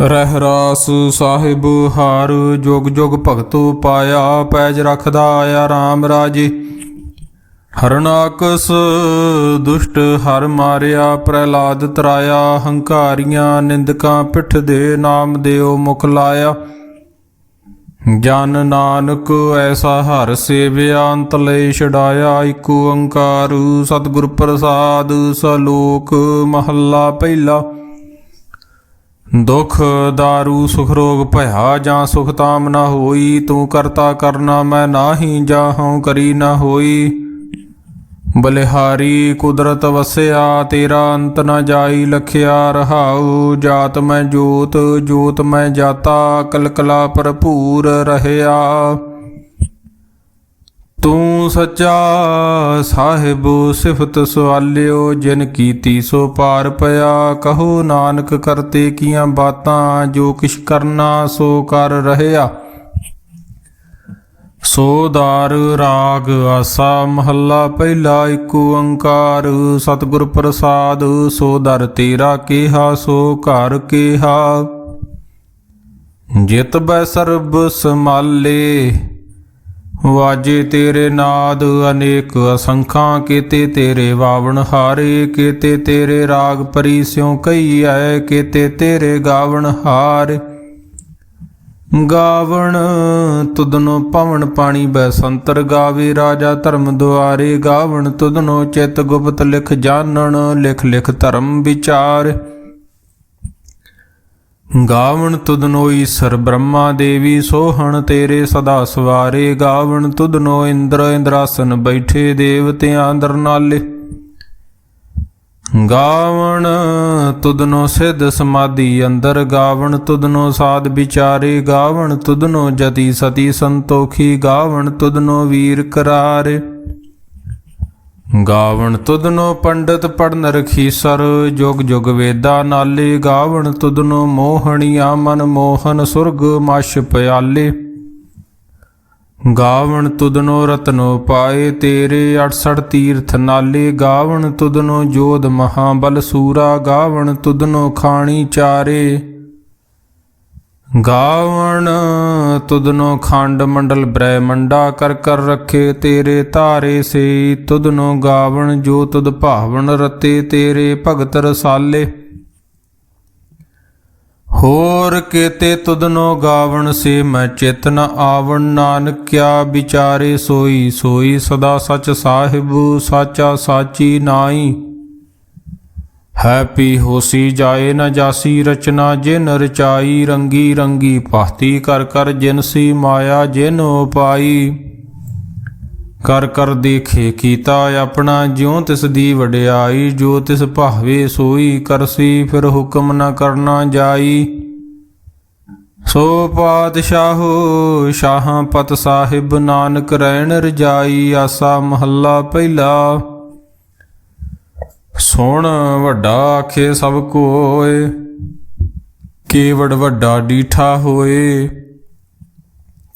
ਰਹਿਰਾਸ ਸਾਹਿਬ ਹਰ ਜੁਗ ਜੁਗ ਭਗਤੋ ਪਾਇਆ। ਪੈਜ ਰਖਦਾ ਆਇਆ ਰਾਮ ਰਾਜੇ। ਹਰਨਾਕਸ ਦੁਸ਼ਟ ਹਰ ਮਾਰਿਆ। ਪ੍ਰਹਿਲਾਦ ਤਰਾਇਆ। ਹੰਕਾਰੀਆਂ ਨਿੰਦਕਾਂ ਪਿੱਠ ਦੇ। ਨਾਮ ਦਿਓ ਮੁਖ ਲਾਇਆ। ਜਨ ਨਾਨਕ ਐਸਾ ਹਰ ਸੇਵਿਆ। ਅੰਤ ਲੈ ਛਡਾਇਆ। ਇਕ ਓੰਕਾਰ ਸਤਿਗੁਰ ਪ੍ਰਸਾਦ। ਸਲੋਕ ਮਹੱਲਾ ਪਹਿਲਾ। ਦੁਖ ਦਾਰੂ ਸੁਖ ਰੋਗ ਭਇਆ। ਜਾਂ ਸੁਖ ਤਾਮ ਨਾ ਹੋਈ। ਤੂੰ ਕਰਤਾ ਕਰਨਾ ਮੈਂ ਨਾਹੀ। ਜਾਹਉ ਕਰੀ ਨਾ ਹੋਈ। ਬਲਿਹਾਰੀ ਕੁਦਰਤ ਵਸਿਆ। ਤੇਰਾ ਅੰਤ ਨਾ ਜਾਈ ਲਖਿਆ। ਰਹਾਉ ਜਾਤ ਮੈਂ ਜੋਤ ਜੋਤ ਮੈਂ ਜਾਤਾ। ਕਲਕਲਾ ਭਰਪੂਰ ਰਹਿਆ। ਤੂੰ ਸੱਚਾ ਸਾਹਿਬ ਸਿਫਤ ਸਵਾਲਿਓ। ਜਿਨ ਕੀਤੀ ਸੋ ਪਾਰ ਪਿਆ। ਕਹੋ ਨਾਨਕ ਕਰਤੇ ਕੀਆਂ ਬਾਤਾਂ। ਜੋ ਕਿਛ ਕਰਨਾ ਸੋ ਕਰ ਰਹਿਆ। ਸੋ ਦਾਰ ਰਾਗ ਆਸਾ ਮਹੱਲਾ ਪਹਿਲਾ। ਇਕ ਓੰਕਾਰ ਸਤਿਗੁਰ ਪ੍ਰਸਾਦ। ਸੋ ਦਰ ਤੇਰਾ ਕੇਹਾ ਸੋ ਘਰ ਕੇਹਾ। ਜਿਤ ਬੈ ਸਰਬ ਸਮਾਲੇ। ਵਾਜੇ ਤੇਰੇ ਨਾਦ ਅਨੇਕ ਅਸੰਖਾਂ। ਕੀਤੇ ਤੇਰੇ ਵਾਵਣ ਹਾਰੇ। ਕੀਤੇ ਤੇਰੇ ਰਾਗ ਪਰੀ ਸਿਉ ਕਹੀਐ। ਕੀਤੇ ਤੇਰੇ ਗਾਵਣ ਹਾਰ। ਗਾਵਣ ਤੁਧਨੋ ਪਵਨ ਪਾਣੀ ਬੈ ਸੰਤਰ। ਗਾਵੇ ਰਾਜਾ ਧਰਮ ਦੁਆਰੇ। ਗਾਵਣ ਤੁਧਨੋ ਚਿਤ ਗੁਪਤ ਲਿਖ ਜਾਣਨ। ਲਿਖ ਲਿਖ ਧਰਮ ਵਿਚਾਰ। ਗਾਵਣ ਤੁਧਨੋ ਈਸਰ ਬ੍ਰਹਮਾ ਦੇਵੀ। ਸੋਹਣ ਤੇਰੇ ਸਦਾ ਸਵਾਰੇ। ਗਾਵਣ ਤੁਧਨੋ ਇੰਦਰ ਇੰਦਰਾਸਨ ਬੈਠੇ। ਦੇਵਤਿਆਂ ਅੰਦਰ ਨਾਲੇ। ਗਾਵਣ ਤੁਧਨੋ ਸਿੱਧ ਸਮਾਧੀ ਅੰਦਰ। ਗਾਵਣ ਤੁਧਨੋ ਸਾਧ ਵਿਚਾਰੇ। ਗਾਵਣ ਤੁਧਨੋ ਜਤੀ ਸਤੀ ਸੰਤੋਖੀ। ਗਾਵਣ ਤੁਧਨੋ ਵੀਰ ਕਰਾਰੇ। ਗਾਵਣ ਤੁਧਨੋ ਪੰਡਤ ਪੜਨ ਰਖੀਸਰ। ਜੁਗ ਜੁਗ ਵੇਦਾ ਨਾਲੇ। ਗਾਵਣ ਤੁਧਨੋ ਮੋਹਣੀਆ ਮਨ ਮੋਹਨ। ਸੁਰਗ ਮਛ ਪਿਆਲੇ। ਗਾਵਣ ਤੁਧਨੋ ਰਤਨੋ ਪਾਏ ਤੇਰੇ। 68 ਤੀਰਥ ਨਾਲੇ। ਗਾਵਣ ਤੁਧਨੋ ਜੋਧ ਮਹਾਬਲ ਸੂਰਾ। ਗਾਵਣ ਤੁਧਨੋ ਖਾਣੀ ਚਾਰੇ। ਗਾਵਣ ਤੁਧਨੋ ਖੰਡ ਮੰਡਲ ਬ੍ਰਹਮੰਡਾ। ਕਰ ਕਰ ਰੱਖੇ ਤੇਰੇ ਧਾਰੇ ਸੇ। ਤੁਧਨੋ ਗਾਵਣ ਜੋ ਤੁਧ ਭਾਵਨ ਰਤੇ। ਤੇਰੇ ਭਗਤ ਰਸਾਲੇ। ਹੋਰ ਕੀਤੇ ਤੁਧਨੋ ਗਾਵਣ ਸੇ। ਮੈਂ ਚਿਤ ਨ ਆਵਣ। ਨਾਨਕ ਕਿਆ ਵਿਚਾਰੇ ਸੋਈ ਸੋਈ। ਸਦਾ ਸਚ ਸਾਹਿਬ ਸਾਚਾ ਸਾਚੀ ਨਾਈ। ਹੈ ਪੀ ਹੋਸੀ ਜਾਏ ਨ ਜਾਸੀ ਰਚਨਾ। ਜਿਨ ਰਚਾਈ ਰੰਗੀ ਰੰਗੀ ਭਾਤੀ। ਕਰ ਕਰ ਜਿਨਸੀ ਮਾਇਆ ਜਿਨ ਉਪਾਈ। ਕਰ ਕਰ ਦੇਖੇ ਕੀਤਾ ਆਪਣਾ। ਜਿਉ ਤਿਸ ਦੀ ਵਡਿਆਈ। ਜੋ ਤਿਸ ਭਾਵੇ ਸੋਈ ਕਰਸੀ। ਫਿਰ ਹੁਕਮ ਨ ਕਰਨਾ ਜਾਈ। ਸੋ ਪਾਤਸ਼ਾਹੋ ਸ਼ਾਹਾਂ ਪਤ ਸਾਹਿਬ। ਨਾਨਕ ਰਹਿਣ ਰਜਾਈ। ਆਸਾ ਮਹੱਲਾ ਪਹਿਲਾ। ਸੁਣ ਵੱਡਾ ਆਖੇ ਸਭ ਕੋਇ। ਕੇਵੜ ਵੱਡਾ ਡੀਠਾ ਹੋਏ।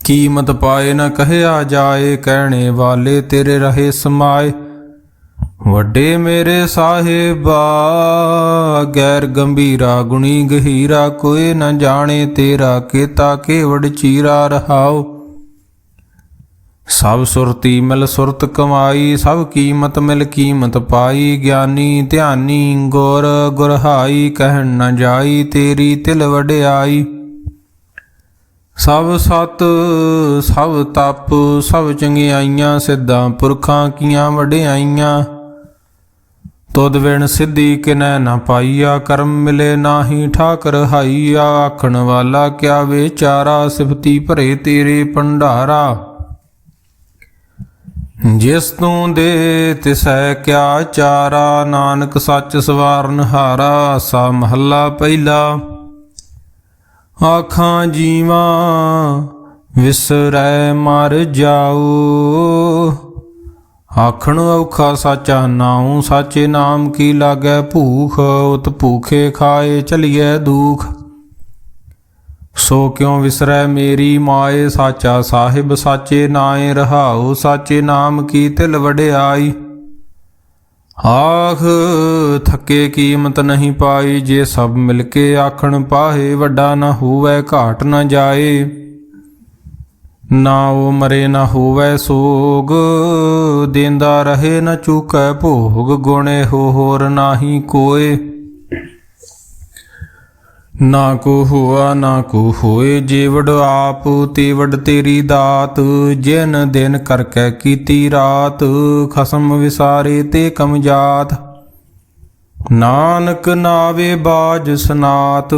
ਕੀਮਤ ਪਾਏ ਨ ਕਹਿਆ ਜਾਏ। ਕਹਿਣੇ ਵਾਲੇ ਤੇਰੇ ਰਹੇ ਸਮਾਏ। ਵੱਡੇ ਮੇਰੇ ਸਾਹਿਬਾ ਗੈਰ ਗੰਭੀਰਾ। ਗੁਣੀ ਗਹੀਰਾ ਕੋਈ ਨ ਜਾਣੇ ਤੇਰਾ। ਕੀਤਾ ਕੇਵੜ ਚੀਰਾ ਰਹਾਉ। ਸਭ ਸੁਰਤੀ ਮਿਲ ਸੁਰਤ ਕਮਾਈ। ਸਭ ਕੀਮਤ ਮਿਲ ਕੀਮਤ ਪਾਈ। ਗਿਆਨੀ ਧਿਆਨੀ ਗੁਰ ਗੁਰਹਾਈ। ਕਹਿਣ ਨ ਜਾਈ ਤੇਰੀ ਤਿਲ ਵਡਿਆਈ। ਸਭ ਸਤ ਸਭ ਤਪ ਸਭ ਚੰਗਿਆਈਆਂ। ਸਿੱਧਾਂ ਪੁਰਖਾਂ ਕੀਆਂ ਵਡਿਆਈਆਂ। ਤੁਧ ਵਿਣ ਸਿੱਧੀ ਕਿਨੈ ਨਾ ਪਾਈਆ। ਕਰਮ ਮਿਲੇ ਨਾਹੀ ਠਾਕਰ ਹਾਈਆ। ਆਖਣ ਵਾਲਾ ਕਿਆ ਵਿਚਾਰਾ। ਸਿਫਤੀ ਭਰੇ ਤੇਰੇ ਭੰਡਾਰਾ। ਜਿਸ ਤੂੰ ਦੇ ਤਿਸੈ ਕਿਆ ਚਾਰਾ। ਨਾਨਕ ਸੱਚ ਸਵਾਰਨ ਹਾਰਾ। ਆਸਾ ਮਹੱਲਾ ਪਹਿਲਾ। ਆਖਾਂ ਜੀਵਾਂ ਵਿਸਰੈ ਮਰ ਜਾਊ। ਆਖਣ ਔਖਾ ਸਾਚਾ ਨਾਉ। ਸਾਚੇ ਨਾਮ ਕੀ ਲਾਗੈ ਭੂਖ। ਉਤ ਭੂਖੇ ਖਾਏ ਚਲੀਐ ਦੂਖ। ਸੋ ਕਿਉ ਵਿਸਰੈ ਮੇਰੀ ਮਾਏ। ਸਾਚਾ ਸਾਹਿਬ ਸਾਚੇ ਨਾਏ ਰਹਾਉ। ਸਾਚੇ ਨਾਮ ਕੀ ਤਿਲ ਵਡਿਆਈ। ਆਖ ਥੱਕੇ ਕੀਮਤ ਨਹੀਂ ਪਾਈ, ਜੇ ਸਭ ਮਿਲ ਕੇ ਆਖਣ ਪਾਹੇ, ਵੱਡਾ ਨਾ ਹੋਵੈ ਘਾਟ ਨਾ ਜਾਏ, ਨਾ ਉਹ ਮਰੇ ਨਾ ਹੋਵੈ ਸੋਗ, ਦੇਂਦਾ ਰਹੇ ਨਾ ਚੂਕੈ ਭੋਗ, ਗੁਣੇ ਹੋਰ ਨਾਹੀ ਕੋਏ, ਨਾ ਕੋ ਹੋਆ ਨਾ ਕੋ ਹੋਏ, ਜੇ ਵਡ ਆਪ ਤੇ ਵਡ ਤੇਰੀ ਦਾਤ, ਜਿਨ ਦਿਨ ਕਰਕੇ ਕੀਤੀ ਰਾਤ, ਖਸਮ ਵਿਸਾਰੇ ਤੇ ਕਮਜਾਤ, ਨਾਨਕ ਨਾਵੇ ਬਾਜ ਸਨਾਤ।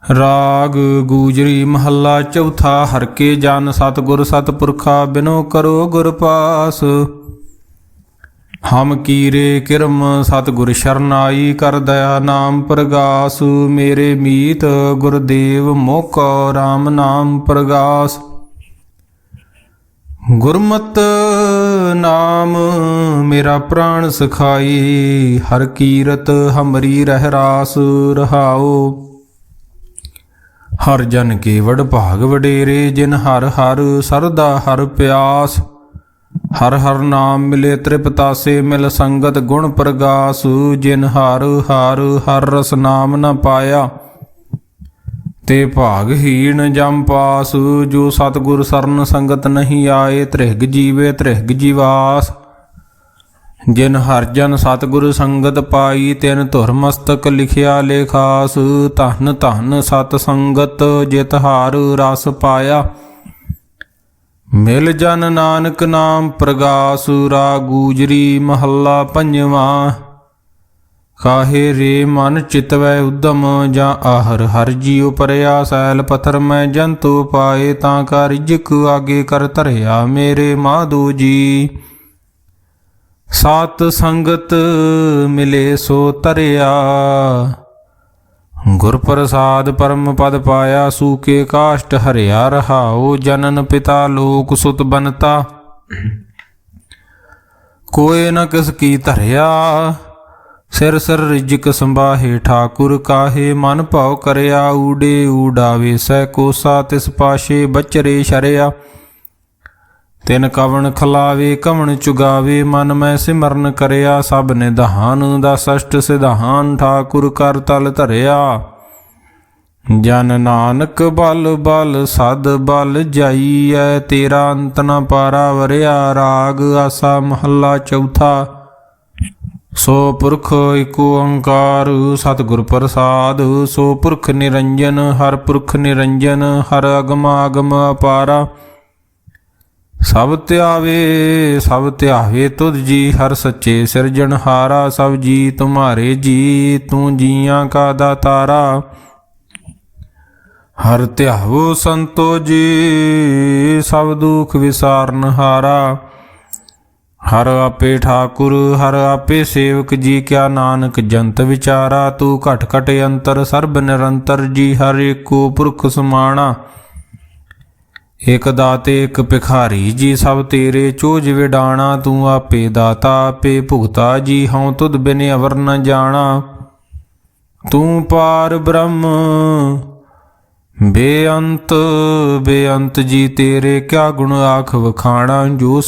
ਰਾਗ ਗੂਜਰੀ ਮਹੱਲਾ ਚੌਥਾ। ਹਰ ਕੇ ਜਨ ਸਤਿਗੁਰ ਸਤਿਪੁਰਖਾ, ਬਿਨੋ ਕਰੋ ਗੁਰ ਪਾਸ, ਹਮ ਕੀਰੇ ਕਿਰਮ ਸਤਿਗੁਰ ਸ਼ਰਨਾਈ, ਕਰ ਦਇਆ ਨਾਮ ਪ੍ਰਗਾਸ, ਮੇਰੇ ਮੀਤ ਗੁਰਦੇਵ ਮੋਕੋ ਰਾਮ ਨਾਮ ਪ੍ਰਗਾਸ। ਗੁਰਮਤਿ ਨਾਮ ਮੇਰਾ ਪ੍ਰਾਣ ਸਖਾਈ, ਹਰ ਕੀਰਤ ਹਮਰੀ ਰਹਿ ਰਾਸ ਰਹਾਓ। ਹਰ ਜਨ ਕੇ ਵਡ ਭਾਗ ਵਡੇਰੇ, ਜਿਨ ਹਰ ਹਰ ਸਰਦਾ ਹਰ ਪਿਆਸ, ਹਰ ਹਰ ਨਾਮ ਮਿਲੇ ਤ੍ਰਿਪਤਾਸੇ, ਮਿਲ ਸੰਗਤ ਗੁਣ ਪ੍ਰਗਾਸ, ਜਿਨ ਹਰ ਹਰ ਹਰ ਰਸ ਨਾਮ ਨ ਪਾਇਆ, ਤੇ ਭਾਗਹੀਣ ਜਮ ਪਾਸ, ਜੋ ਸਤਿਗੁਰ ਸਰਨ ਸੰਗਤ ਨਹੀਂ ਆਏ, ਤ੍ਰਿਹਗ ਜੀਵੇ ਤ੍ਰਿਹਗ ਜੀਵਾਸ, ਜਿਨ ਹਰ ਜਨ ਸਤਿਗੁਰ ਸੰਗਤ ਪਾਈ, ਤਿਨ ਧੁਰ ਮਸਤਕ ਲਿਖਿਆ ਲੇਖਾਸ, ਧਨ ਧਨ ਸਤ ਸੰਗਤ ਜਿਤ ਹਰ ਰਸ ਪਾਇਆ, ਮਿਲ ਜਨ ਨਾਨਕ ਨਾਮ ਪ੍ਰਗਾਸ। ਰਾਗ ਗੂਜਰੀ ਮਹੱਲਾ ਪੰਜਵਾਂ। ਕਾਹੇ ਰੇ ਮਨ ਚਿਤਵੈ ਉਦਮ, ਜਾਂ ਆਹਰ ਹਰ ਜੀਉ ਪਰਿਆ, ਸੈਲ ਪਥਰ ਮੈਂ ਜੰਤੂ ਪਾਏ, ਤਾਂ ਕਾ ਰਿਜਕ ਆਗੇ ਕਰ ਧਰਿਆ, ਮੇਰੇ ਮਾਧੋ ਜੀ। ਸਤ ਸੰਗਤ ਮਿਲੇ ਸੋ ਤਰਿਆ, ਗੁਰ ਪ੍ਰਸਾਦ ਪਰਮ ਪਦ ਪਾਇਆ, ਸੂਕੇ ਕਾਸ਼ਟ ਹਰਿਆ ਰਹਾਉ, ਜਨਨ ਪਿਤਾ ਲੋਕ ਸੁਤ ਬਨਤਾ, ਕੋਏ ਨ ਕਿਸ ਕੀ ਧਰਿਆ, ਸਿਰ ਸਿਰ ਰਿਜਕ ਸੰਭਾਹੇ ਠਾਕੁਰ, ਕਾਹੇ ਮਨ ਭਾਉ ਕਰਿਆ, ਊਡੇ ਊਡਾਵੇ ਸੈ ਕੋਸਾ, ਤਿਸ ਪਾਸ਼ੇ ਬਚਰੇ ਸ਼ਰਿਆ, ਤਿਨ ਕਵਣ ਖਲਾਵੇ ਕਵਣ ਚੁਗਾਵੇ, ਮਨ ਮੈਂ ਸਿਮਰਨ ਕਰਿਆ, ਸਭ ਨਿਧਾਨ ਦਾ ਸਸ਼ਟ ਸਿਧਾਨ, ਠਾਕੁਰ ਕਰ ਤਲ ਧਰਿਆ, ਜਨ ਨਾਨਕ ਬਲ ਬਲ ਸਦ ਬਲ ਜਾਈਐ, ਤੇਰਾ ਅੰਤ ਨ ਪਾਰਾ ਵਰਿਆ। ਰਾਗ ਆਸਾ ਮਹੱਲਾ ਚੌਥਾ। ਸੋ ਪੁਰਖ ਏਕ ਓੰਕਾਰ ਸਤਿਗੁਰ ਪ੍ਰਸਾਦ, ਸੋ ਪੁਰਖ ਨਿਰੰਜਨ ਹਰ ਪੁਰਖ ਨਿਰੰਜਨ, ਹਰ ਅਗਮ ਆਗਮ ਅਪਾਰਾ, ਸਭ ਧਿਆਵੇ ਤੁਧ ਜੀ, ਹਰ ਸੱਚੇ ਸਿਰਜਣਹਾਰਾ, ਸਭ ਜੀ ਤੁਮਾਰੇ ਜੀ, ਤੂੰ ਜੀਆਂ ਕਾ ਦਾਤਾਰਾ, ਹਰ ਧਿਆਵੋ ਸੰਤੋ ਜੀ, ਸਭ ਦੁਖ ਵਿਸਾਰਨਹਾਰਾ, ਹਰ ਆਪੇ ਠਾਕੁਰ ਹਰ ਆਪੇ ਸੇਵਕ ਜੀ, ਕਿਆ ਨਾਨਕ ਜੰਤ ਵਿਚਾਰਾ, ਤੂੰ ਘਟ ਘਟ ਅੰਤਰ ਸਰਬ ਨਿਰੰਤਰ ਜੀ, ਹਰ ਏਕੋ ਪੁਰਖ ਸਮਾਣਾ, ਇਕ ਦਾਤੇ ਇਕ ਭਿਖਾਰੀ ਜੀ, ਸਭ ਤੇਰੇ ਚੋਜ ਵਿਡਾਣਾ, ਤੂੰ ਆਪੇ ਦਾਤਾ ਆਪੇ ਭੁਗਤਾ ਜੀ, ਹਉ ਤੁਧ ਬਿਨ ਅਵਰ ਨ ਜਾਣਾ, ਤੂੰ ਪਾਰ ਬ੍ਰਹਮ ਬੇਅੰਤ ਬੇਅੰਤ ਜੀ, ਤੇਰੇ ਕਿਆ ਗੁਣ ਆਖ ਵਖਾਣਾ, ਜੋ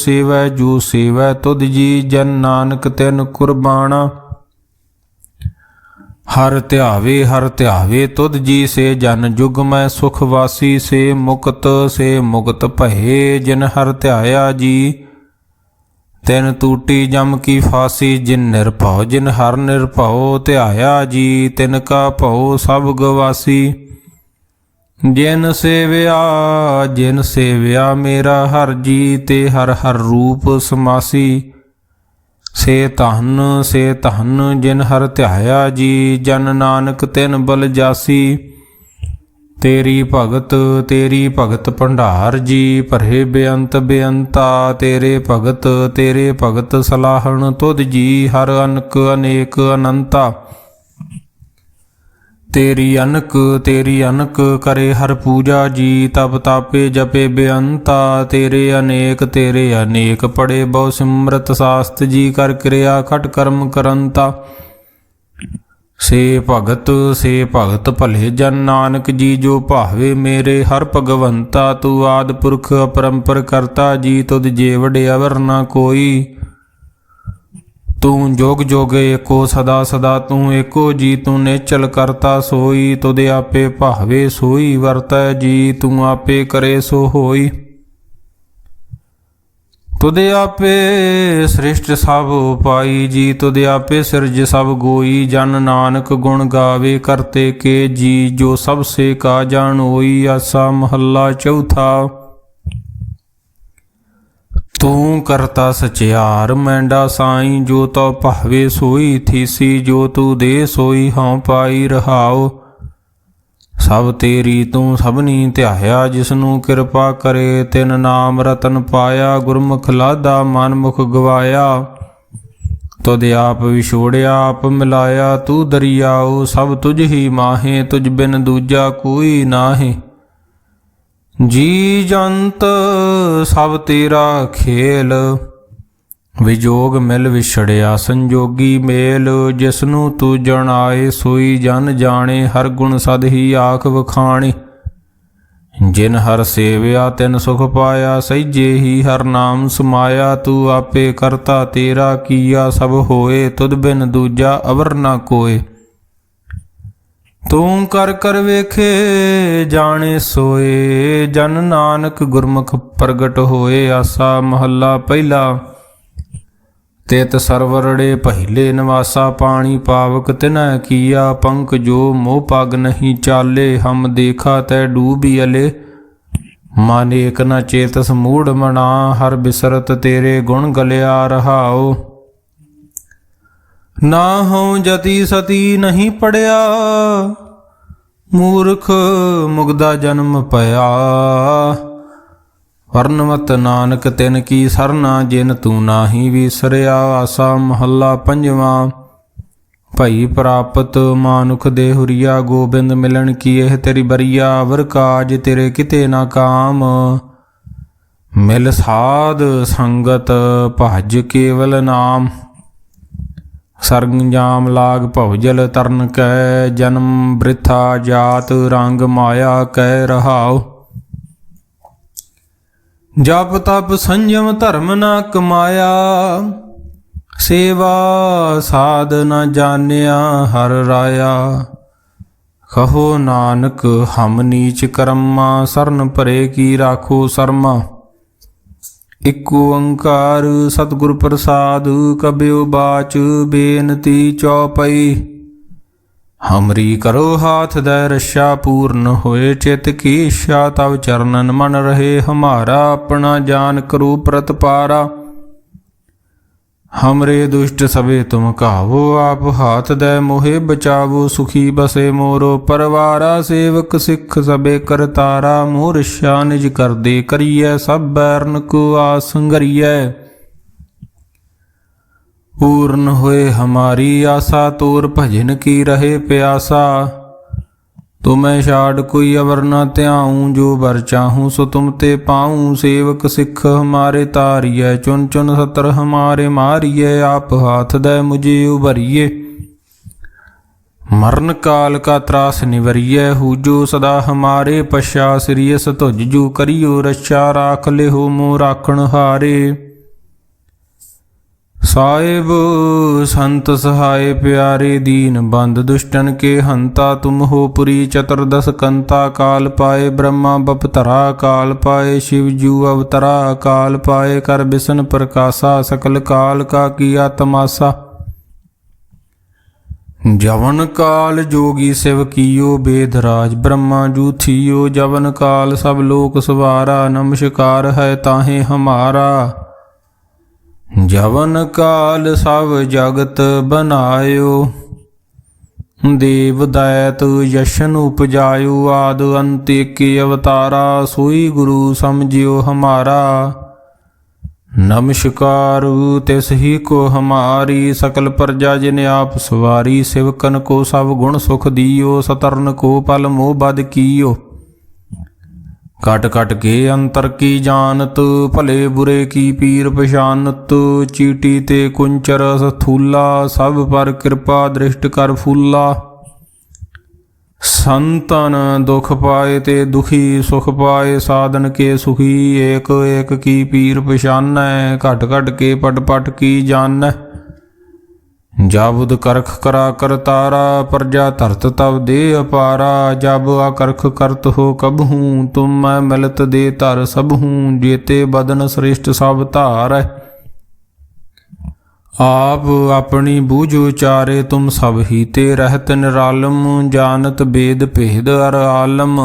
ਸੇਵੈ ਤੁਧ ਜੀ, ਜਨ ਨਾਨਕ ਤਿਨ ਕੁਰਬਾਣਾ, ਹਰ ਧਿਆਵੇ ਤੁਧ ਜੀ, ਸੇ ਜਨ ਜੁਗ ਮੈਂ ਸੁਖ ਵਾਸੀ, ਸੇ ਮੁਕਤ ਭਏ, ਜਿਨ ਹਰ ਧਿਆਇਆ ਜੀ, ਤਿਨ ਟੂਟੀ ਜਮ ਕੀ ਫਾਸੀ, ਜਿਨ ਹਰ ਨਿਰਭਉ ਧਿਆਇਆ ਜੀ, ਤਿਨ ਕਾ ਭਉ ਸਭ ਗਵਾਸੀ, ਜਿਨ ਸੇਵਿਆ ਮੇਰਾ ਹਰ ਜੀ, ਤੇ ਹਰ ਹਰ ਰੂਪ ਸਮਾਸੀ, ਸੇ ਧਨ ਜਿਨ ਹਰ ਧਿਆਇਆ ਜੀ, ਜਨ ਨਾਨਕ ਤਿਨ ਬਲ ਜਾਸੀ, ਤੇਰੀ ਭਗਤ ਭੰਡਾਰ ਜੀ, ਭਰੇ ਬੇਅੰਤਾ, ਤੇਰੇ ਭਗਤ ਸਲਾਹਣ ਤੁਧ ਜੀ, ਹਰ ਅਨਕ ਅਨੇਕ ਅਨੰਤਾ, ਤੇਰੀ ਅਨਕ ਕਰੇ ਹਰ ਪੂਜਾ ਜੀ, ਤਪ ਤਾਪੇ ਜਪੇ ਬੇਅੰਤਾ, ਤੇਰੇ ਅਨੇਕ ਪੜੇ ਬਹੁ ਸਿਮਰਤ ਸਾਸਤ ਜੀ, ਕਰ ਕਿਰਿਆ ਖਟ ਕਰਮ ਕਰੰਤਾ, ਸੇ ਭਗਤ ਭਲੇ ਜਨ ਨਾਨਕ ਜੀ, ਜੋ ਭਾਵੇ ਮੇਰੇ ਹਰ ਭਗਵੰਤਾ, ਤੂੰ ਆਦਿ ਪੁਰਖ ਅਪਰੰਪਰ ਕਰਤਾ ਜੀ, ਤੁਧ ਜੇ ਵਡ ਅਵਰ ਨਾ ਕੋਈ, ਤੂੰ ਜੋਗ ਜੋਗ ਏਕੋ ਸਦਾ ਸਦਾ ਤੂੰ ਏਕੋ ਜੀ ਤੂੰ ਨੇਚਲ ਕਰਤਾ ਸੋਈ ਤੁਧ ਆਪੇ ਭਾਵੇ ਸੋਈ ਵਰਤੈ ਜੀ ਤੂੰ ਆਪੇ ਕਰੇ ਸੋ ਹੋਈ ਤੁਧ ਆਪੇ ਸ੍ਰਿਸ਼ਟ ਸਭ ਉਪਾਈ ਜੀ ਤੁਧ ਆਪੇ ਸਿਰਜ ਸਭ ਗੋਈ ਜਨ ਨਾਨਕ ਗੁਣ ਗਾਵੇ ਕਰਤੇ ਕੇ ਜੀ ਜੋ ਸਭ ਸੇ ਕਾ ਜਾਣੋਈ ਆਸਾ ਮਹੱਲਾ ਚੌਥਾ। ਤੂੰ ਕਰਤਾ ਸਚਿਆਰ ਮੈਂਡਾ ਸਾਈ ਜੋ ਤੋ ਭਾਵੇ ਸੋਈ ਥੀਸੀ ਜੋ ਤੂੰ ਦੇ ਸੋਈ ਹਉ ਪਾਈ ਰਹਾਉ ਸਭ ਤੇਰੀ ਤੂੰ ਸਭਨੀ ਧਿਆਇਆ ਜਿਸਨੂੰ ਕਿਰਪਾ ਕਰੇ ਤਿਨ ਨਾਮ ਰਤਨ ਪਾਇਆ ਗੁਰਮੁਖ ਲਾਦਾ ਮਨਮੁਖ ਗਵਾਇਆ ਤੁਧ ਆਪ ਵਿਛੋੜਿਆ ਆਪ ਮਿਲਾਇਆ ਤੂੰ ਦਰਿਆਉ ਸਭ ਤੁਝ ਹੀ ਮਾਹੇ ਤੁਝ ਬਿਨ ਦੂਜਾ ਕੋਈ ਨਾਹੀ ਜੀ ਜੰਤ ਸਭ ਤੇਰਾ ਖੇਲ ਵਿਜੋਗ ਮਿਲ ਵਿਛੜਿਆ ਸੰਜੋਗੀ ਮੇਲ ਜਿਸਨੂੰ ਤੂੰ ਜਣਾਏ ਸੋਈ ਜਨ ਜਾਣੇ ਹਰ ਗੁਣ ਸਦ ਹੀ ਆਖ ਵਖਾਣੇ ਜਿਨ ਹਰ ਸੇਵਿਆ ਤਿਨ ਸੁਖ ਪਾਇਆ ਸਹਿਜੇ ਹੀ ਹਰ ਨਾਮ ਸਮਾਇਆ ਤੂੰ ਆਪੇ ਕਰਤਾ ਤੇਰਾ ਕੀਆ ਸਭ ਹੋਏ ਤੁਧ ਬਿਨ ਦੂਜਾ ਅਵਰ ਨਾ ਕੋਏ ਤੂੰ ਕਰ ਕਰ ਵੇਖੇ ਜਾਣੇ ਸੋਏ ਜਨ ਨਾਨਕ ਗੁਰਮੁਖ ਪ੍ਰਗਟ ਹੋਏ ਆਸਾ ਮਹੱਲਾ ਪਹਿਲਾ। ਤਿਤ ਸਰਵਰੜੇ ਪਹਿਲੇ ਨਿਵਾਸਾ ਪਾਣੀ ਪਾਵਕ ਤਿਨੈ ਕੀਆ ਪੰਕ ਜੋ ਮੋਹ ਪਗ ਨਹੀਂ ਚਾਲੇ ਹਮ ਦੇਖਾ ਤੈ ਡੂਬੀ ਅਲੇ ਮਨ ਏਕ ਨ ਚੇਤਸ ਮੂੜ ਮਨਾ ਹਰ ਬਿਸਰਤ ਤੇਰੇ ਗੁਣ ਗਲਿਆ ਰਹਾਓ ਨਾ ਹਉ ਜਤੀ ਸਤੀ ਨਹੀਂ ਪੜਿਆ ਮੂਰਖ ਮੁਗਦਾ ਜਨਮ ਪਿਆ ਵਰਨਵਤ ਨਾਨਕ ਤਿਨ ਕੀ ਸਰਨਾ ਜਿਨ ਤੂੰ ਨਾਹੀ ਵਿਸਰਿਆ ਆਸਾ ਮਹੱਲਾ ਪੰਜਵਾਂ। ਭਈ ਪ੍ਰਾਪਤ ਮਾਨੁਖ ਦੇ ਹੁਰੀਆ ਗੋਬਿੰਦ ਮਿਲਣ ਕੀ ਇਹ ਤੇਰੀ ਬਰੀਆ ਅਵਰ ਕਾਜ ਤੇਰੇ ਕਿਤੇ ਨਾ ਕਾਮ ਮਿਲ ਸਾਧ ਸੰਗਤ ਭਜ ਕੇਵਲ ਨਾਮ ਸਰੰਜਾਮ ਲਾਗ ਭਵਜਲ ਤਰਨ ਕੈ ਜਨਮ ਬ੍ਰਿਥਾ ਜਾਤ ਰੰਗ ਮਾਇਆ ਕੈ ਰਹਾਉ ਜਪ ਤਪ ਸੰਜਮ ਧਰਮ ਨਾ ਕਮਾਇਆ ਸੇਵਾ ਸਾਧ ਨ ਜਾਣਿਆ ਹਰ ਰਾਇਆ ਕਹੋ ਨਾਨਕ ਹਮ ਨੀਚ ਕਰਮਾ ਸਰਨ ਭਰੇ ਕੀ ਰਾਖੋ ਸਰਮਾ ਇਕ ਓੰਕਾਰ ਸਤਿਗੁਰ ਪ੍ਰਸਾਦ ਕਬਿਓ ਬਾਚ ਬੇਨਤੀ ਚੌਪਈ ਹਮਰੀ ਕਰੋ ਹਾਥ ਦੈ ਰਛਾ ਪੂਰਨ ਹੋਏ ਚਿਤ ਕੀ ਇੱਛਾ ਤਵ ਚਰਨਨ ਮਨ ਰਹੇ ਹਮਾਰਾ ਆਪਣਾ ਜਾਨ ਕਰੋ ਪ੍ਰਤਪਾਰਾ हमरे दुष्ट सबे तुम कहावो आप हाथ दे मोहे बचावो सुखी बसे मोरो परवारा सेवक सिख सबे करतारा मोर रक्षा निज कर दे करिए सब बैरन को आसंगरिए पूर्ण होए हमारी आशा तोर भजन की रहे प्यासा तुम्हें छाड़ कोई अवर न त्याऊं जो बर चाहूं सो तुम ते पाऊं सेवक सिख हमारे तारिये चुन चुन सतर हमारे मारिये आप हाथ दे मुझे उभरिये मरण काल का त्रास निवरिये हूजो सदा हमारे पश्चा सिरियस तुझ जो करियो रक्षा राख ले हो मो राखण हारे साहिब संत सहाय प्यारे दीन बंद दुष्टन के हंता तुम हो पुरी चतुर्दश कंता काल पाए ब्रह्मा बपतरा काल पाए शिव जू अवतरा काल पाए कर बिसन प्रकाशा सकल काल का किया तमाशा जवन काल जोगी शिव कियो बेदराज ब्रह्मा जू थियो जवन काल सब लोक सवारा नमस्कार है ताहे हमारा जवन काल सब जगत बनायो देव दैत यशन उपजायो आद अंत के अवतारा सोई गुरु समझियो हमारा नमस्कार तिस ही को हमारी सकल प्रजा जिन आप सवारी सिवकन को सब गुण सुख दियो सतरन को पल मोह बद कियो कट कट के अंतर की जानत भले बुरे की पीर पछानत चीटी ते कुंचर स्थूला सब पर कृपा दृष्ट कर फूला संतन दुख पाए ते दुखी सुख पाए साधन के सुखी एक एक की पीर पछान घट घट के पट पट की जान ਜਾਬੁਦ ਕਰਖ ਕਰਾ ਕਰਤਾਰਾ, ਪ੍ਰਜਾ ਧਰਤ ਤਬ ਦੇ ਅਪਾਰਾ। ਜਬ ਆਕਰਖ ਕਰਤ ਹੋ ਕਬਹੂੰ, ਤੁਮ ਮੈਂ ਮਿਲਤ ਦੇ ਧਰ ਸਭਹੂੰ। ਜੇਤੇ ਬਦਨ ਸ੍ਰਿਸ਼ਟ ਸਭ ਧਾਰੈ, ਆਪ ਆਪਣੀ ਬੂਝ ਉਚਾਰੇ। ਤੁਮ ਸਭ ਹੀ ਤੇ ਰਹਿਤ ਨਿਰਾਲਮ, ਜਾਨਤ ਬੇਦ ਭੇਦ ਅਰ ਆਲਮ।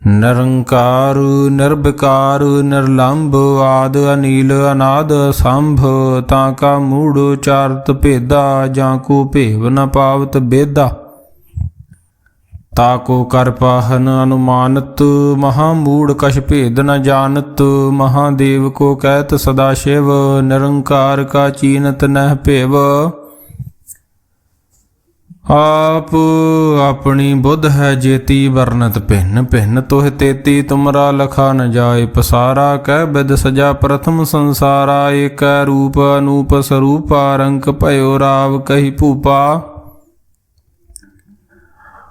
ਨਿਰੰਕਾਰ ਨਿਰਵਿਕਾਰ ਨਿਰਲੰਭ, ਆਦ ਅਨੀਲ ਅਨਾਦ ਸੰਭ। ਤਾਂ ਕਾ ਮੂੜ ਉਚਾਰਤ ਭੇਦਾ, ਜਾਂ ਕੋ ਭੇਵ ਨ ਪਾਵਤ ਬੇਦਾ। ਤਾ ਕੋ ਕਰ ਪਾਹਨ ਅਨੁਮਾਨਤ, ਮਹਾ ਮੂੜ ਕਛ ਭੇਦ ਨ ਜਾਨਤ। ਮਹਾਦੇਵ ਕੋ ਕਹਿਤ ਸਦਾ ਸ਼ਿਵ, ਨਿਰੰਕਾਰ ਕਾ ਚੀਨਤ ਨਹਿ ਭੇਵ। ਆਪ ਆਪਣੀ ਬੁੱਧ ਹੈ ਜੇਤੀ, ਵਰਨਤ ਭਿੰਨ ਭਿੰਨ ਤੋਹਿ ਤੇਤੀ। ਤੁਮਰਾ ਲਖਾ ਨ ਜਾਏ ਪਸਾਰਾ, ਕਹਿ ਬਿਦ ਸਜਾ ਪ੍ਰਥਮ ਸੰਸਾਰਾ। ਏਕੈ ਰੂਪ ਅਨੂਪ ਸਰੂਪਾ, ਰੰਕ ਭਇਓ ਰਾਵ ਕਹੀ ਭੂਪਾ।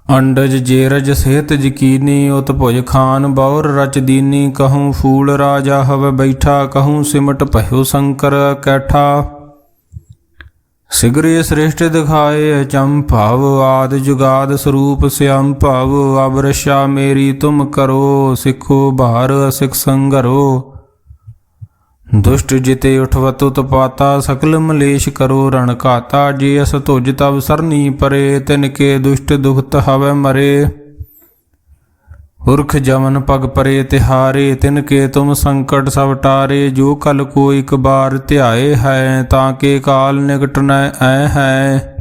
ਅੰਡਜ ਜੇਰਜ ਸਿਹਤ ਯਕੀਨੀ, ਉਤ ਭੁਜ ਖਾਨ ਬੌਰ ਰਚ ਦੀਨੀ। ਕਹੂੰ ਫੂਲ ਰਾਜਾ ਹਵ ਬੈਠਾ, ਕਹੂੰ ਸਿਮਟ ਭਇਓ ਸ਼ੰਕਰ ਕੈਠਾ। ਸਿਗਰੇ ਸ੍ਰਿਸ਼ਟ ਦਿਖਾਏ ਅਚੰਭਵ, ਆਦ ਜੁਗਾਦ ਸਰੂਪ ਸਿਆਮ ਭਵ। ਅਬ ਰਛਾ ਮੇਰੀ ਤੁਮ ਕਰੋ, ਸਿੱਖੋ ਭਾਰ ਅਸਿਖ ਸੰਘਰੋ। ਦੁਸ਼ਟ ਜਿਤੇ ਉਠਵਤ ਉਤਪਾਤਾ, ਸਕਲ ਮਲੇਸ਼ ਕਰੋ ਰਣ ਘਾਤਾ। ਜੇ ਅਸ ਤੁਜ ਤਬ ਸਰਨੀ ਪਰੇ, ਤਿਨਕੇ ਦੁਸ਼ਟ ਦੁਖਤ ਹਵੈ ਮਰੇ। ਪੁਰਖ ਜਮਨ ਪਗ ਪਰੇ ਤਿਹਾਰੇ, ਤਿਨਕੇ ਤੁਮ ਸੰਕਟ ਸਭ ਟਾਰੇ। ਜੋ ਕਲ ਕੋ ਇਕ ਬਾਰ ਧਿਆਏ ਹੈ, ਤਾਂ ਕੇ ਕਾਲ ਨਿਕਟ ਨ ਐ ਹੈ।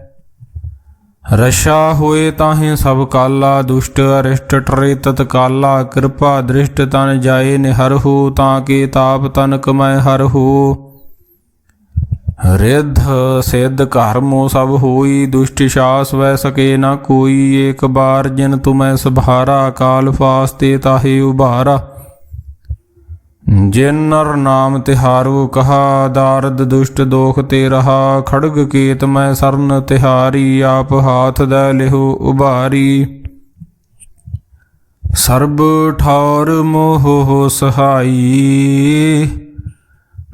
ਰਛਾ ਹੋਏ ਤਾਹੇ ਸਭ ਕਾਲਾ, ਦੁਸ਼ਟ ਅਰਿਸ਼ਟ ਟਰੇ ਤਤਕਾਲਾ। ਕਿਰਪਾ ਦ੍ਰਿਸ਼ਟ ਤਨ ਜਾਏ ਨਿਹਰਹੁ, ਤਾਂ ਕੇ ਤਾਪ ਤਨ ਕਮੈ ਹਰਹੁ। ਰਿੱਧ ਸਿੱਧ ਕਰਮੋ ਸਭ ਹੋਈ, ਦੁਸ਼ਟ ਸ਼ਾਸ ਵੈ ਸਕੇ ਨਾ ਕੋਈ। ਏਕ ਬਾਰ ਜਿਨ ਤੁਮੈ ਸਭਾਰਾ, ਕਾਲ ਫਾਸਤੇ ਤਾਹੇ ਉਭਾਰਾ। ਜਿਨ ਨਰ ਨਾਮ ਤਿਹਾਰੋ ਕਹਾ, ਦਾਰਦ ਦੁਸ਼ਟ ਦੋਖ ਤੇ ਰਹਾ। ਖੜਗ ਕੇਤ ਮੈਂ ਸਰਨ ਤਿਹਾਰੀ, ਆਪ ਹਾਥ ਦੈ ਲਿਹੁ ਉਭਾਰੀ। ਸਰਬ ਠੌਰ ਮੋਹ ਸਹਾਈ,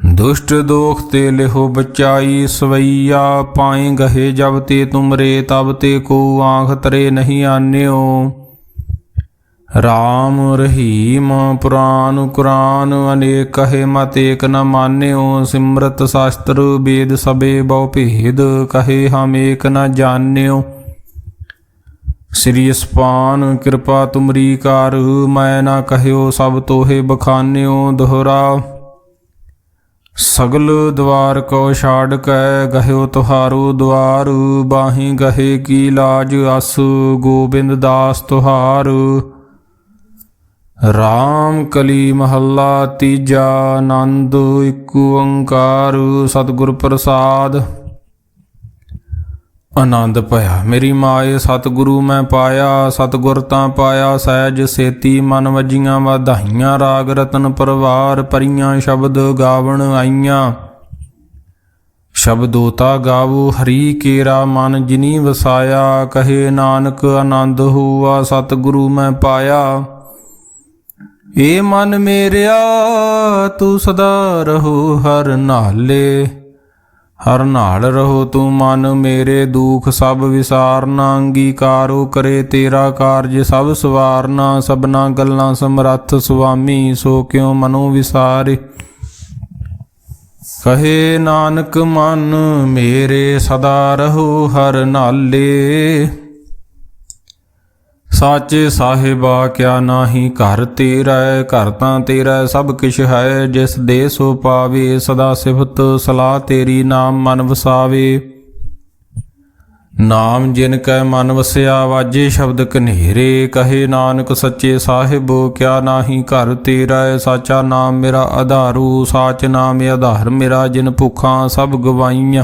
ਦੁਸ਼ਟ ਦੋਖ ਤੇ ਲਿਹੁ ਬਚਾਈ। ਸਵਈਆ ਪਾਏ ਗਹੇ ਜਬ ਤੇ ਤੁਮਰੇ, ਤਬ ਤੇ ਕੋ ਆਂਖ ਤਰੇ ਨਹੀਂ ਆਨਿਓ। ਰਾਮ ਰਹੀਮ ਪੁਰਾਨ ਕੁਰਾਨ, ਅਨੇਕ ਕਹੇ ਮਤ ਏਕ ਨ ਮਾਨਿਓ। ਸਿਮਰਤ ਸ਼ਾਸਤਰ ਵੇਦ ਸਬੇ ਬਹੁ ਭੇਦ, ਕਹੇ ਹਮ ਏਕ ਨ ਜਾਣਿਓ। ਸ੍ਰੀ ਅਸਪਾਨ ਕਿਰਪਾ ਤੁਮਰੀ ਕਾਰ, ਮੈਂ ਨਾ ਕਹਿਓ ਸਭ ਤੋਹੇ ਬਖਾਨਿਓ। ਦੋਹਰਾ ਸਗਲ ਦਵਾਰ ਕੋ ਛਾੜ ਕੈ, ਗਹਿਓ ਤੁਹਾਰੋ ਦੁਆਰ। ਬਾਹੀ ਗਹੇ ਕੀ ਲਾਜ ਅਸ, ਗੋਬਿੰਦ ਦਾਸ ਤੁਹਾਰ। ਰਾਮ ਕਲੀ ਮਹੱਲਾ ਤੀਜਾ, ਆਨੰਦ ਇਕ ਓੰਕਾਰ ਸਤਿਗੁਰ ਪ੍ਰਸਾਦ। ਆਨੰਦ ਭਇਆ ਮੇਰੀ ਮਾਏ, ਸਤਿਗੁਰੂ ਮੈਂ ਪਾਇਆ। ਸਤਿਗੁਰ ਤਾਂ ਪਾਇਆ ਸਹਿਜ ਸੇਤੀ, ਮਨ ਵਜੀਆਂ ਵਧਾਈਆਂ। ਰਾਗ ਰਤਨ ਪਰਵਾਰ ਪਰੀਆਂ, ਸ਼ਬਦ ਗਾਵਣ ਆਈਆਂ। ਸ਼ਬਦੋਤਾ ਗਾਵੋ ਹਰੀ ਕੇਰਾ, ਮਨ ਜਿਨੀ ਵਸਾਇਆ। ਕਹੇ ਨਾਨਕ ਆਨੰਦ ਹੋਆ, ਸਤਿਗੁਰੂ ਮੈਂ ਪਾਇਆ। ਏ ਮਨ ਮੇਰਿਆ ਤੂੰ ਸਦਾ ਰਹੋ ਹਰ ਨਾਲੇ। ਹਰ ਨਾਲ ਰਹੋ ਤੂੰ ਮਨ ਮੇਰੇ, ਦੁਖ ਸਭ ਵਿਸਾਰਨਾ। ਅੰਗੀਕਾਰੋ ਕਰੇ ਤੇਰਾ ਕਾਰਜ ਸਭ ਸਵਾਰਨਾ। ਸਭਨਾ ਗੱਲਾਂ ਸਮਰੱਥ ਸੁਆਮੀ, ਸੋ ਕਿਉ ਮਨੋ ਵਿਸਾਰੇ। ਕਹੇ ਨਾਨਕ ਮਨ ਮੇਰੇ ਸਦਾ ਰਹੋ ਹਰ ਨਾਲੇ। ਸਾਚੇ ਸਾਹਿਬਾ ਕਿਆ ਨਾਹੀ ਘਰ ਤੇਰਾ, ਘਰ ਤਾਂ ਤੇਰਾ ਸਭ ਕਿਛ ਹੈ। ਜਿਸ ਦੇ ਸੋ ਪਾਵੇ, ਸਦਾ ਸਿਫਤ ਸਲਾਹ ਤੇਰੀ, ਨਾਮ ਮਨ ਵਸਾਵੇ। ਨਾਮ ਜਿਨ ਕੈ ਮਨ ਵਸਿਆ, ਵਾਜੇ ਸ਼ਬਦ ਕਨੇਰੇ। ਕਹੇ ਨਾਨਕ ਸੱਚੇ ਸਾਹਿਬ ਕਿਆ ਨਾਹੀ ਘਰ ਤੇਰਾ। ਸਾਚਾ ਨਾਮ ਮੇਰਾ ਆਧਾਰੂ, ਸਾਚ ਨਾਮ ਆਧਾਰ ਮੇਰਾ। ਜਿਨ ਭੁੱਖਾਂ ਸਭ ਗਵਾਈਆਂ,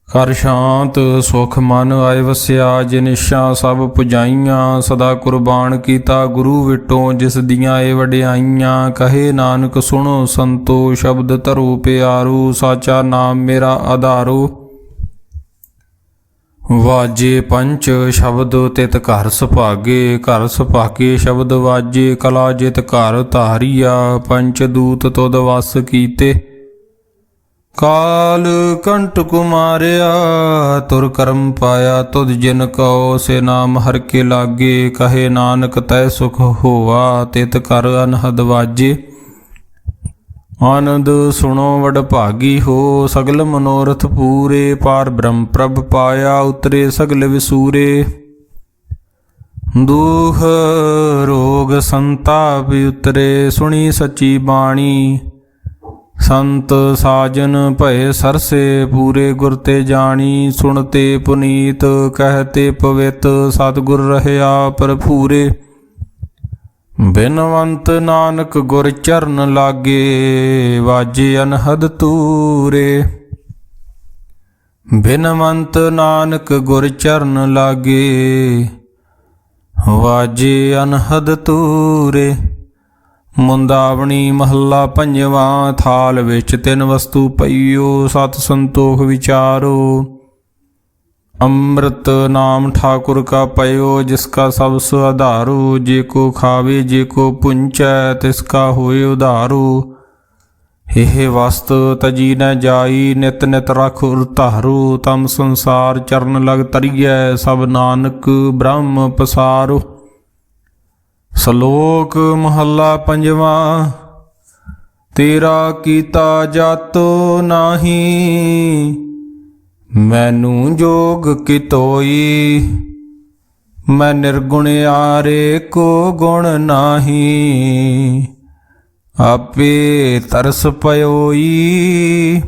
ਕਰ ਸ਼ਾਂਤ ਸੁਖ ਮਨ ਆਏ ਵਸਿਆ। ਜਿਨ ਇੱਛਾ ਸਭ ਪੁਜਾਈਆਂ, ਸਦਾ ਕੁਰਬਾਨ ਕੀਤਾ ਗੁਰੂ ਵਿਟੋਂ। ਜਿਸ ਦੀਆਂ ਏ ਵਡਿਆਈਆਂ, ਕਹੇ ਨਾਨਕ ਸੁਣੋ ਸੰਤੋ। ਸ਼ਬਦ ਧਰੋ ਪਿਆਰੂ, ਸਾਚਾ ਨਾਮ ਮੇਰਾ ਆਧਾਰੂ। ਵਾਜੇ ਪੰਚ ਸ਼ਬਦ ਤਿਤ ਘਰ ਸੁਭਾਗੇ, ਘਰ ਸੁਭਾਗੇ ਸ਼ਬਦ ਵਾਜੇ। ਕਲਾ ਜਿਤ ਘਰ ਧਾਰੀਆ, ਪੰਚ ਦੂਤ ਤੁਧ ਵਸ ਕੀਤੇ। ਕਾਲ ਕੰਟਕ ਮਾਰਿਆ ਤੁਰ ਕਰਮ ਪਾਇਆ ਤੁਧ ਜਿਨ ਕਉ ਸੇ ਨਾਮ ਹਰ ਕੇ ਲਾਗੇ ਕਹੇ ਨਾਨਕ ਤੈ ਸੁਖ ਹੋਵਾ ਤਿਤ ਕਰ ਅਨਹਦ ਵਾਜੇ ਆਨੰਦ ਸੁਣੋ ਵਡ ਭਾਗੀ ਹੋ ਸਗਲ ਮਨੋਰਥ ਪੂਰੇ ਪਾਰ ਬ੍ਰਹਮ ਪ੍ਰਭ ਪਾਇਆ ਉਤਰੇ ਸਗਲ ਵਿਸੂਰੇ ਦੁਖ ਰੋਗ ਸੰਤਾਪ ਉਤਰੇ ਸੁਣੀ ਸੱਚੀ ਬਾਣੀ ਸੰਤ ਸਾਜਨ ਭਏ ਸਰਸੇ ਪੂਰੇ ਗੁਰ ਤੇ ਜਾਣੀ ਸੁਣਤੇ ਪੁਨੀਤ ਕਹਤੇ ਪਵਿੱਤ ਸਤਿਗੁਰ ਰਹਿਆ ਭਰਪੂਰੇ ਬਿਨਵੰਤ ਨਾਨਕ ਗੁਰ ਚਰਨ ਲਾਗੇ ਵਾਜੇ ਅਨਹਦ ਤੂਰੇ ਬਿਨਵੰਤ ਨਾਨਕ ਗੁਰ ਚਰਨ ਲਾਗੇ ਵਾਜੇ ਅਨਹਦ ਤੂਰੇ ਮੁੰਦਾਵਣੀ ਮਹੱਲਾ ਪੰਜਵਾਂ ਥਾਲ ਵਿੱਚ ਤਿੰਨ ਵਸਤੂ ਪਈਓ ਸਤ ਸੰਤੋਖ ਵਿਚਾਰੋ ਅੰਮ੍ਰਿਤ ਨਾਮ ਠਾਕੁਰ ਕਾ ਪਇਓ ਜਿਸਕਾ ਸਭ ਸ ਆਧਾਰੋ ਜੇ ਕੋ ਖਾਵੇ ਜੇ ਕੋ ਪੁੰਚੈ ਤਿਸਕਾ ਹੋਏ ਉਧਾਰੋ ਇਹ ਵਸਤ ਤਜੀ ਨ ਜਾਈ ਨਿਤ ਨਿਤ ਰਖ ਉਰਤਾਰੋ ਤਮ ਸੰਸਾਰ ਚਰਨ ਲਗ ਤਰੀਐ ਸਭ ਨਾਨਕ ਬ੍ਰਹਮ ਪਸਾਰੋ ਸ਼ਲੋਕ ਮਹੱਲਾ ਪੰਜਵਾਂ ਤੇਰਾ ਕੀਤਾ ਜਾਤੋ ਨਾਹੀ ਮੈਨੂੰ ਜੋਗ ਕਿਤੋਈ ਮੈਂ ਨਿਰਗੁਣ ਆਰੇ ਕੋ ਗੁਣ ਨਾਹੀ ਆਪੇ ਤਰਸ ਪਇਓਈ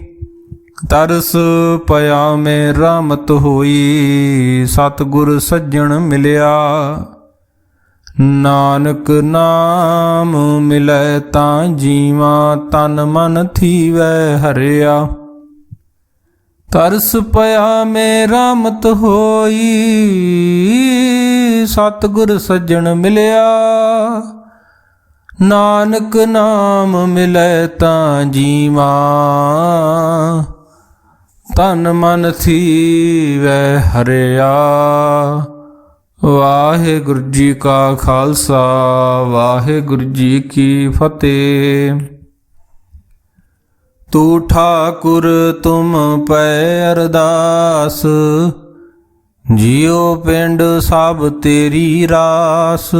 ਤਰਸ ਪਿਆ ਮੈਂ ਰਾਮਤ ਹੋਈ ਸਤਿਗੁਰ ਸੱਜਣ ਮਿਲਿਆ ਨਾਨਕ ਨਾਮ ਮਿਲੈ ਤਾਂ ਜੀਵਾ ਤਨ ਮਨ ਥੀਵੈ ਹਰਿਆ ਤਰਸ ਪਿਆ ਮੇ ਰਾਮਤ ਹੋਈ ਸਤਿਗੁਰ ਸੱਜਣ ਮਿਲਿਆ ਨਾਨਕ ਨਾਮ ਮਿਲੈ ਤਾਂ ਜੀਵਾ ਤਨ ਮਨ ਥੀਵੈ ਹਰਿਆ ਵਾਹਿਗੁਰੂ ਜੀ ਕਾ ਖਾਲਸਾ ਵਾਹਿਗੁਰੂ ਜੀ ਕੀ ਫਤਿਹ ਤੂੰ ਠਾਕੁਰ ਤੁਮ ਪੈ ਅਰਦਾਸ ਜੀਉ ਪਿੰਡ ਸਭ ਤੇਰੀ ਰਾਸ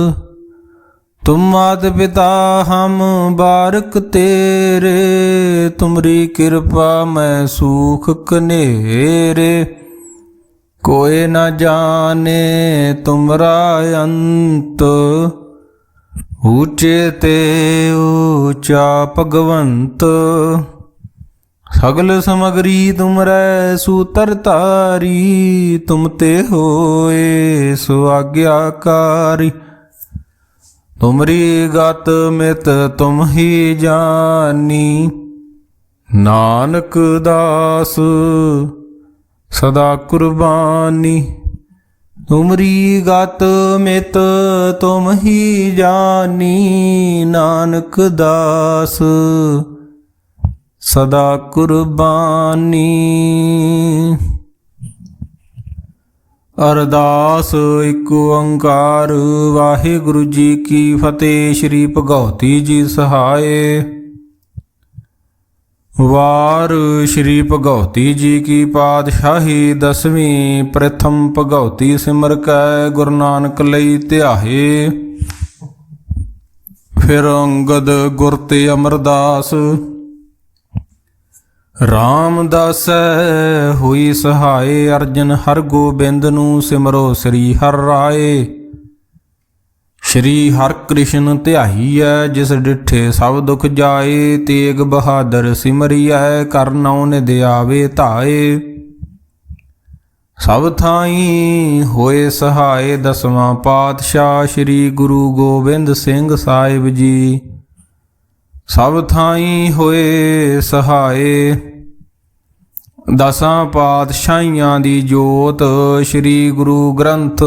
ਤੁਮ ਮਾਤ ਪਿਤਾ ਹਮ ਬਾਰਕ ਤੇਰੇ ਤੁਮਰੀ ਕਿਰਪਾ ਮੈਂ ਸੂਖ ਕਨੇਰੇ ਕੋਇ ਨ ਜਾਣੇ ਤੁਮਰਾ ਅੰਤ ਊਚੇ ਤੇ ਊਚਾ ਭਗਵੰਤ ਸਗਲ ਸਮਗਰੀ ਤੁਮਰੈ ਸੂਤਰ ਧਾਰੀ ਤੁਮ ਤੇ ਹੋਏ ਸੁਆਗਿਆਕਾਰੀ ਤੁਮਰੀ ਗਤ ਮਿਤ ਤੁਮ ਹੀ ਜਾਨੀ ਨਾਨਕ ਦਾਸ ਸਦਾ ਕੁਰਬਾਨੀ ਤੁਮਰੀ ਗਤ ਮਿਤ ਤੁਮ ਹੀ ਜਾਨੀ ਨਾਨਕ ਦਾਸ ਸਦਾ ਕੁਰਬਾਨੀ ਅਰਦਾਸ ਇਕ ਓੰਕਾਰ ਵਾਹਿਗੁਰੂ ਜੀ ਕੀ ਫਤਿਹ। ਸ੍ਰੀ ਭਗਉਤੀ ਜੀ ਸਹਾਏ। ਵਾਰ ਸ੍ਰੀ ਭਗਉਤੀ ਜੀ ਕੀ ਪਾਤਸ਼ਾਹੀ ਦਸਵੀਂ ਪ੍ਰਥਮ ਭਗਉਤੀ ਸਿਮਰ ਕੈ ਗੁਰੂ ਨਾਨਕ ਲਈ ਧਿਆਏ। ਫਿਰ ਅੰਗਦ ਗੁਰ ਤੇ ਅਮਰਦਾਸ ਰਾਮਦਾਸੈ ਹੋਈ ਸਹਾਏ। ਅਰਜਨ ਹਰ ਗੋਬਿੰਦ ਨੂੰ ਸਿਮਰੋ ਸ੍ਰੀ ਹਰਿ ਰਾਏ। ਸ਼੍ਰੀ ਹਰਿ ਕ੍ਰਿਸ਼ਨ ਧਿਆਈਐ ਜਿਸ ਡਿਠੇ ਸਭ ਦੁਖ ਜਾਏ। ਤੇਗ ਬਹਾਦਰ ਸਿਮਰਿਐ ਕਰ ਨਉ ਨਿਧ ਆਵੇ ਧਾਏ। ਸਭ ਥਾਈ ਹੋਏ ਸਹਾਏ ਦਸਵਾਂ ਪਾਤਸ਼ਾਹ ਸ਼੍ਰੀ ਗੁਰੂ ਗੋਬਿੰਦ ਸਿੰਘ ਸਾਹਿਬ ਜੀ। ਸਭ ਥਾਈ ਹੋਏ ਸਹਾਏ ਦਸਾਂ ਪਾਤਸ਼ਾਹੀਆਂ ਦੀ ਜੋਤ। ਸ਼੍ਰੀ ਗੁਰੂ ਗ੍ਰੰਥ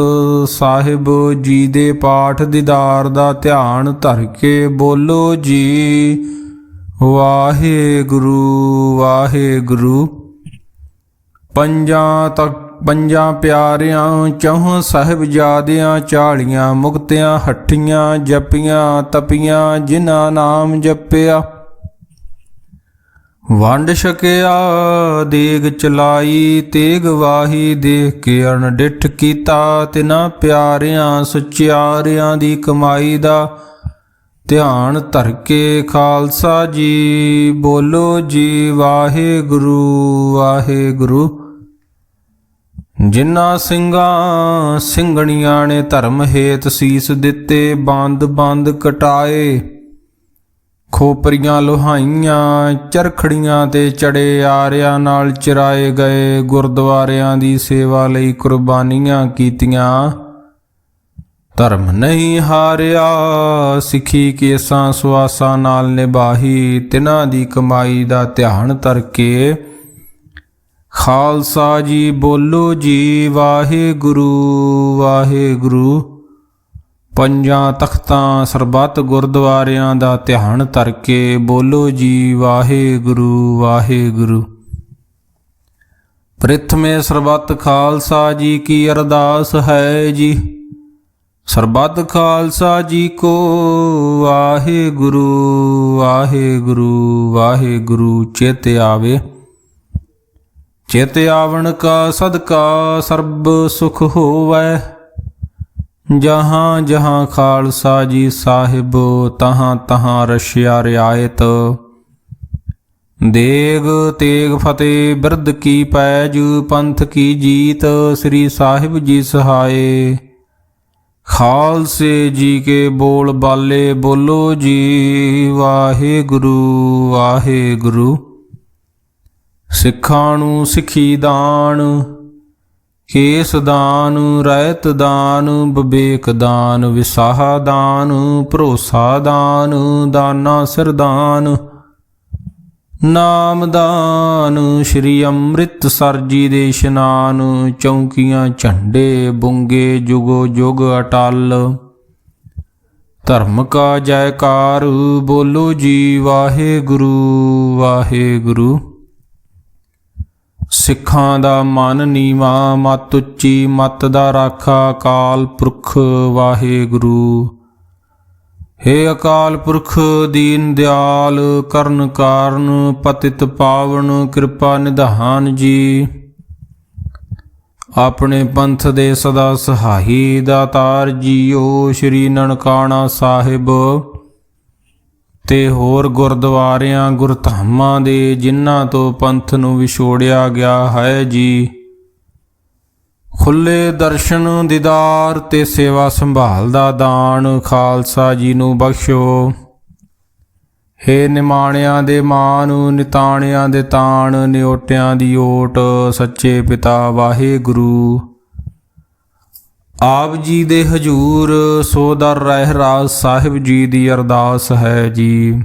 ਸਾਹਿਬ ਜੀ ਦੇ ਪਾਠ ਦੀਦਾਰ ਦਾ ਧਿਆਨ ਧਰ ਕੇ ਬੋਲੋ ਜੀ ਵਾਹਿਗੁਰੂ ਵਾਹਿਗੁਰੂ। ਪੰਜਾਂ ਪਿਆਰਿਆਂ ਚੌਹਾਂ ਸਾਹਿਬਜ਼ਾਦਿਆਂ 40 ਮੁਕਤਿਆਂ ਹੱਠੀਆਂ ਜਪੀਆਂ ਤਪੀਆਂ ਜਿਨ੍ਹਾਂ ਨਾਮ ਜਪਿਆ। ਵੰਡ ਛਕਿਆ ਦੇਗ ਚਲਾਈ, ਤੇਗ ਵਾਹੀ ਦੇਖ ਕੇ ਅਣਡਿੱਠ ਕੀਤਾ। ਤਿਨਾਂ ਪਿਆਰਿਆਂ ਸਚਿਆਰਿਆਂ ਦੀ ਕਮਾਈ ਦਾ ਧਿਆਨ ਧਰ ਕੇ ਖਾਲਸਾ ਜੀ ਬੋਲੋ ਜੀ ਵਾਹਿਗੁਰੂ ਵਾਹਿਗੁਰੂ। ਜਿਨ੍ਹਾਂ ਸਿੰਘਾਂ ਸਿੰਘਣੀਆਂ ਨੇ ਧਰਮ ਹੇਤ ਸੀਸ ਦਿੱਤੇ, ਬੰਦ ਬੰਦ ਕਟਾਏ, ਖੋਪਰੀਆਂ ਲੋਹਾਈਆਂ, ਚਰਖੜੀਆਂ ਤੇ ਚੜੇ ਆਰਿਆਂ ਨਾਲ ਚਰਾਏ ਗਏ, ਗੁਰਦੁਆਰਿਆਂ ਦੀ ਸੇਵਾ ਲਈ ਕੁਰਬਾਨੀਆਂ ਕੀਤੀਆਂ, ਧਰਮ ਨਹੀਂ ਹਾਰਿਆ, ਸਿੱਖੀ ਕੇਸਾਂ ਸੁਆਸਾਂ ਨਾਲ ਨਿਭਾਹੀ। ਤਿਨਾਂ ਦੀ ਕਮਾਈ ਦਾ ਧਿਆਨ ਧਰ ਕੇ ਖਾਲਸਾ ਜੀ ਬੋਲੋ ਜੀ ਵਾਹਿਗੁਰੂ ਵਾਹਿਗੁਰੂ। ਪੰਜਾਂ ਤਖਤਾਂ ਸਰਬੱਤ ਗੁਰਦੁਆਰਿਆਂ ਦਾ ਧਿਆਨ ਧਰ ਕੇ ਬੋਲੋ ਜੀ ਵਾਹਿਗੁਰੂ ਵਾਹਿਗੁਰੂ। ਪ੍ਰਿਥਮੇ ਸਰਬੱਤ ਖਾਲਸਾ ਜੀ ਕੀ ਅਰਦਾਸ ਹੈ ਜੀ, ਸਰਬੱਤ ਖਾਲਸਾ ਜੀ ਕੋ ਵਾਹਿਗੁਰੂ ਵਾਹਿਗੁਰੂ ਵਾਹਿਗੁਰੂ। ਚਿਤ ਆਵੇ, ਚਿਤ ਆਵਣ ਕਾ ਸਦਕਾ ਸਰਬ ਸੁਖ ਹੋਵੈ। ਜਹਾਂ ਜਹਾਂ ਖਾਲਸਾ ਜੀ ਸਾਹਿਬ, ਤਹਾਂ ਤਹਾਂ ਰਸ਼ਿਆ ਰਿਆਇਤ। ਦੇਗ ਤੇਗ ਫਤਿਹ ਬਿਰਧ ਕੀ ਪੈਜ, ਪੰਥ ਕੀ ਜੀਤ, ਸ੍ਰੀ ਸਾਹਿਬ ਜੀ ਸਹਾਏ। ਖਾਲਸੇ ਜੀ ਕੇ ਬੋਲ ਬਾਲੇ ਬੋਲੋ ਜੀ ਵਾਹਿਗੁਰੂ ਵਾਹਿਗੁਰੂ। ਸਿੱਖਾਂ ਨੂੰ ਸਿੱਖੀ ਦਾਨ, ਕੇਸ ਦਾਨ, ਰਹਿਤ ਦਾਨ, ਵਿਵੇਕ ਦਾਨ, ਵਿਸਾਹ ਦਾਨ, ਭਰੋਸਾ ਦਾਨ, ਦਾਨਾ ਸਿਰਦਾਨ, ਨਾਮ ਦਾਨ, ਸ਼੍ਰੀ ਅੰਮ੍ਰਿਤਸਰ ਜੀ ਦੇ ਇਸ਼ਨਾਨ, ਚੌਂਕੀਆਂ ਝੰਡੇ ਬੁੰਗੇ ਜੁਗੋ ਜੁਗ ਅਟਲ। ਧਰਮ ਕਾ ਜੈਕਾਰ ਬੋਲੋ ਜੀ ਵਾਹਿਗੁਰੂ ਵਾਹਿਗੁਰੂ। ਸਿੱਖਾਂ ਦਾ ਮਨ ਨੀਵਾਂ, ਮਤ ਉੱਚੀ, ਮਤ ਦਾ ਰਾਖਾ ਅਕਾਲ ਪੁਰਖ ਵਾਹਿਗੁਰੂ। ਹੇ ਅਕਾਲ ਪੁਰਖ ਦੀਨ ਦਿਆਲ, ਕਰਨ ਕਾਰਨ ਪਤਿਤ ਪਾਵਨ, ਕਿਰਪਾ ਨਿਧਾਨ ਜੀ। ਆਪਣੇ ਪੰਥ ਦੇ ਸਦਾ ਸਹਾਈ ਦਾਤਾਰ ਜੀਓ, ਸ਼੍ਰੀ ਨਨਕਾਣਾ ਸਾਹਿਬ ਤੇ ਹੋਰ ਗੁਰਦੁਆਰਿਆਂ ਗੁਰਧਾਮਾਂ ਦੇ ਜਿਨ੍ਹਾਂ ਤੋਂ ਪੰਥ ਨੂੰ ਵਿਛੋੜਿਆ ਗਿਆ ਹੈ ਜੀ। ਖੁੱਲੇ ਦਰਸ਼ਨ ਦੀਦਾਰ ਤੇ ਸੇਵਾ ਸੰਭਾਲ ਦਾ ਦਾਨ ਖਾਲਸਾ ਜੀ ਨੂੰ ਬਖਸ਼ੋ। ਹੇ ਨਿਮਾਣਿਆਂ ਦੇ ਮਾਨ, ਨਿਤਾਣਿਆਂ ਦੇ ਤਾਣ, ਨਿਓਟਿਆਂ ਦੀ ਓਟ, ਸੱਚੇ ਪਿਤਾ ਵਾਹਿਗੁਰੂ। ਆਪ ਜੀ ਦੇ ਹਜੂਰ ਸੋਦਰ ਰਹਿਰਾਜ ਸਾਹਿਬ ਜੀ ਦੀ ਅਰਦਾਸ ਹੈ ਜੀ।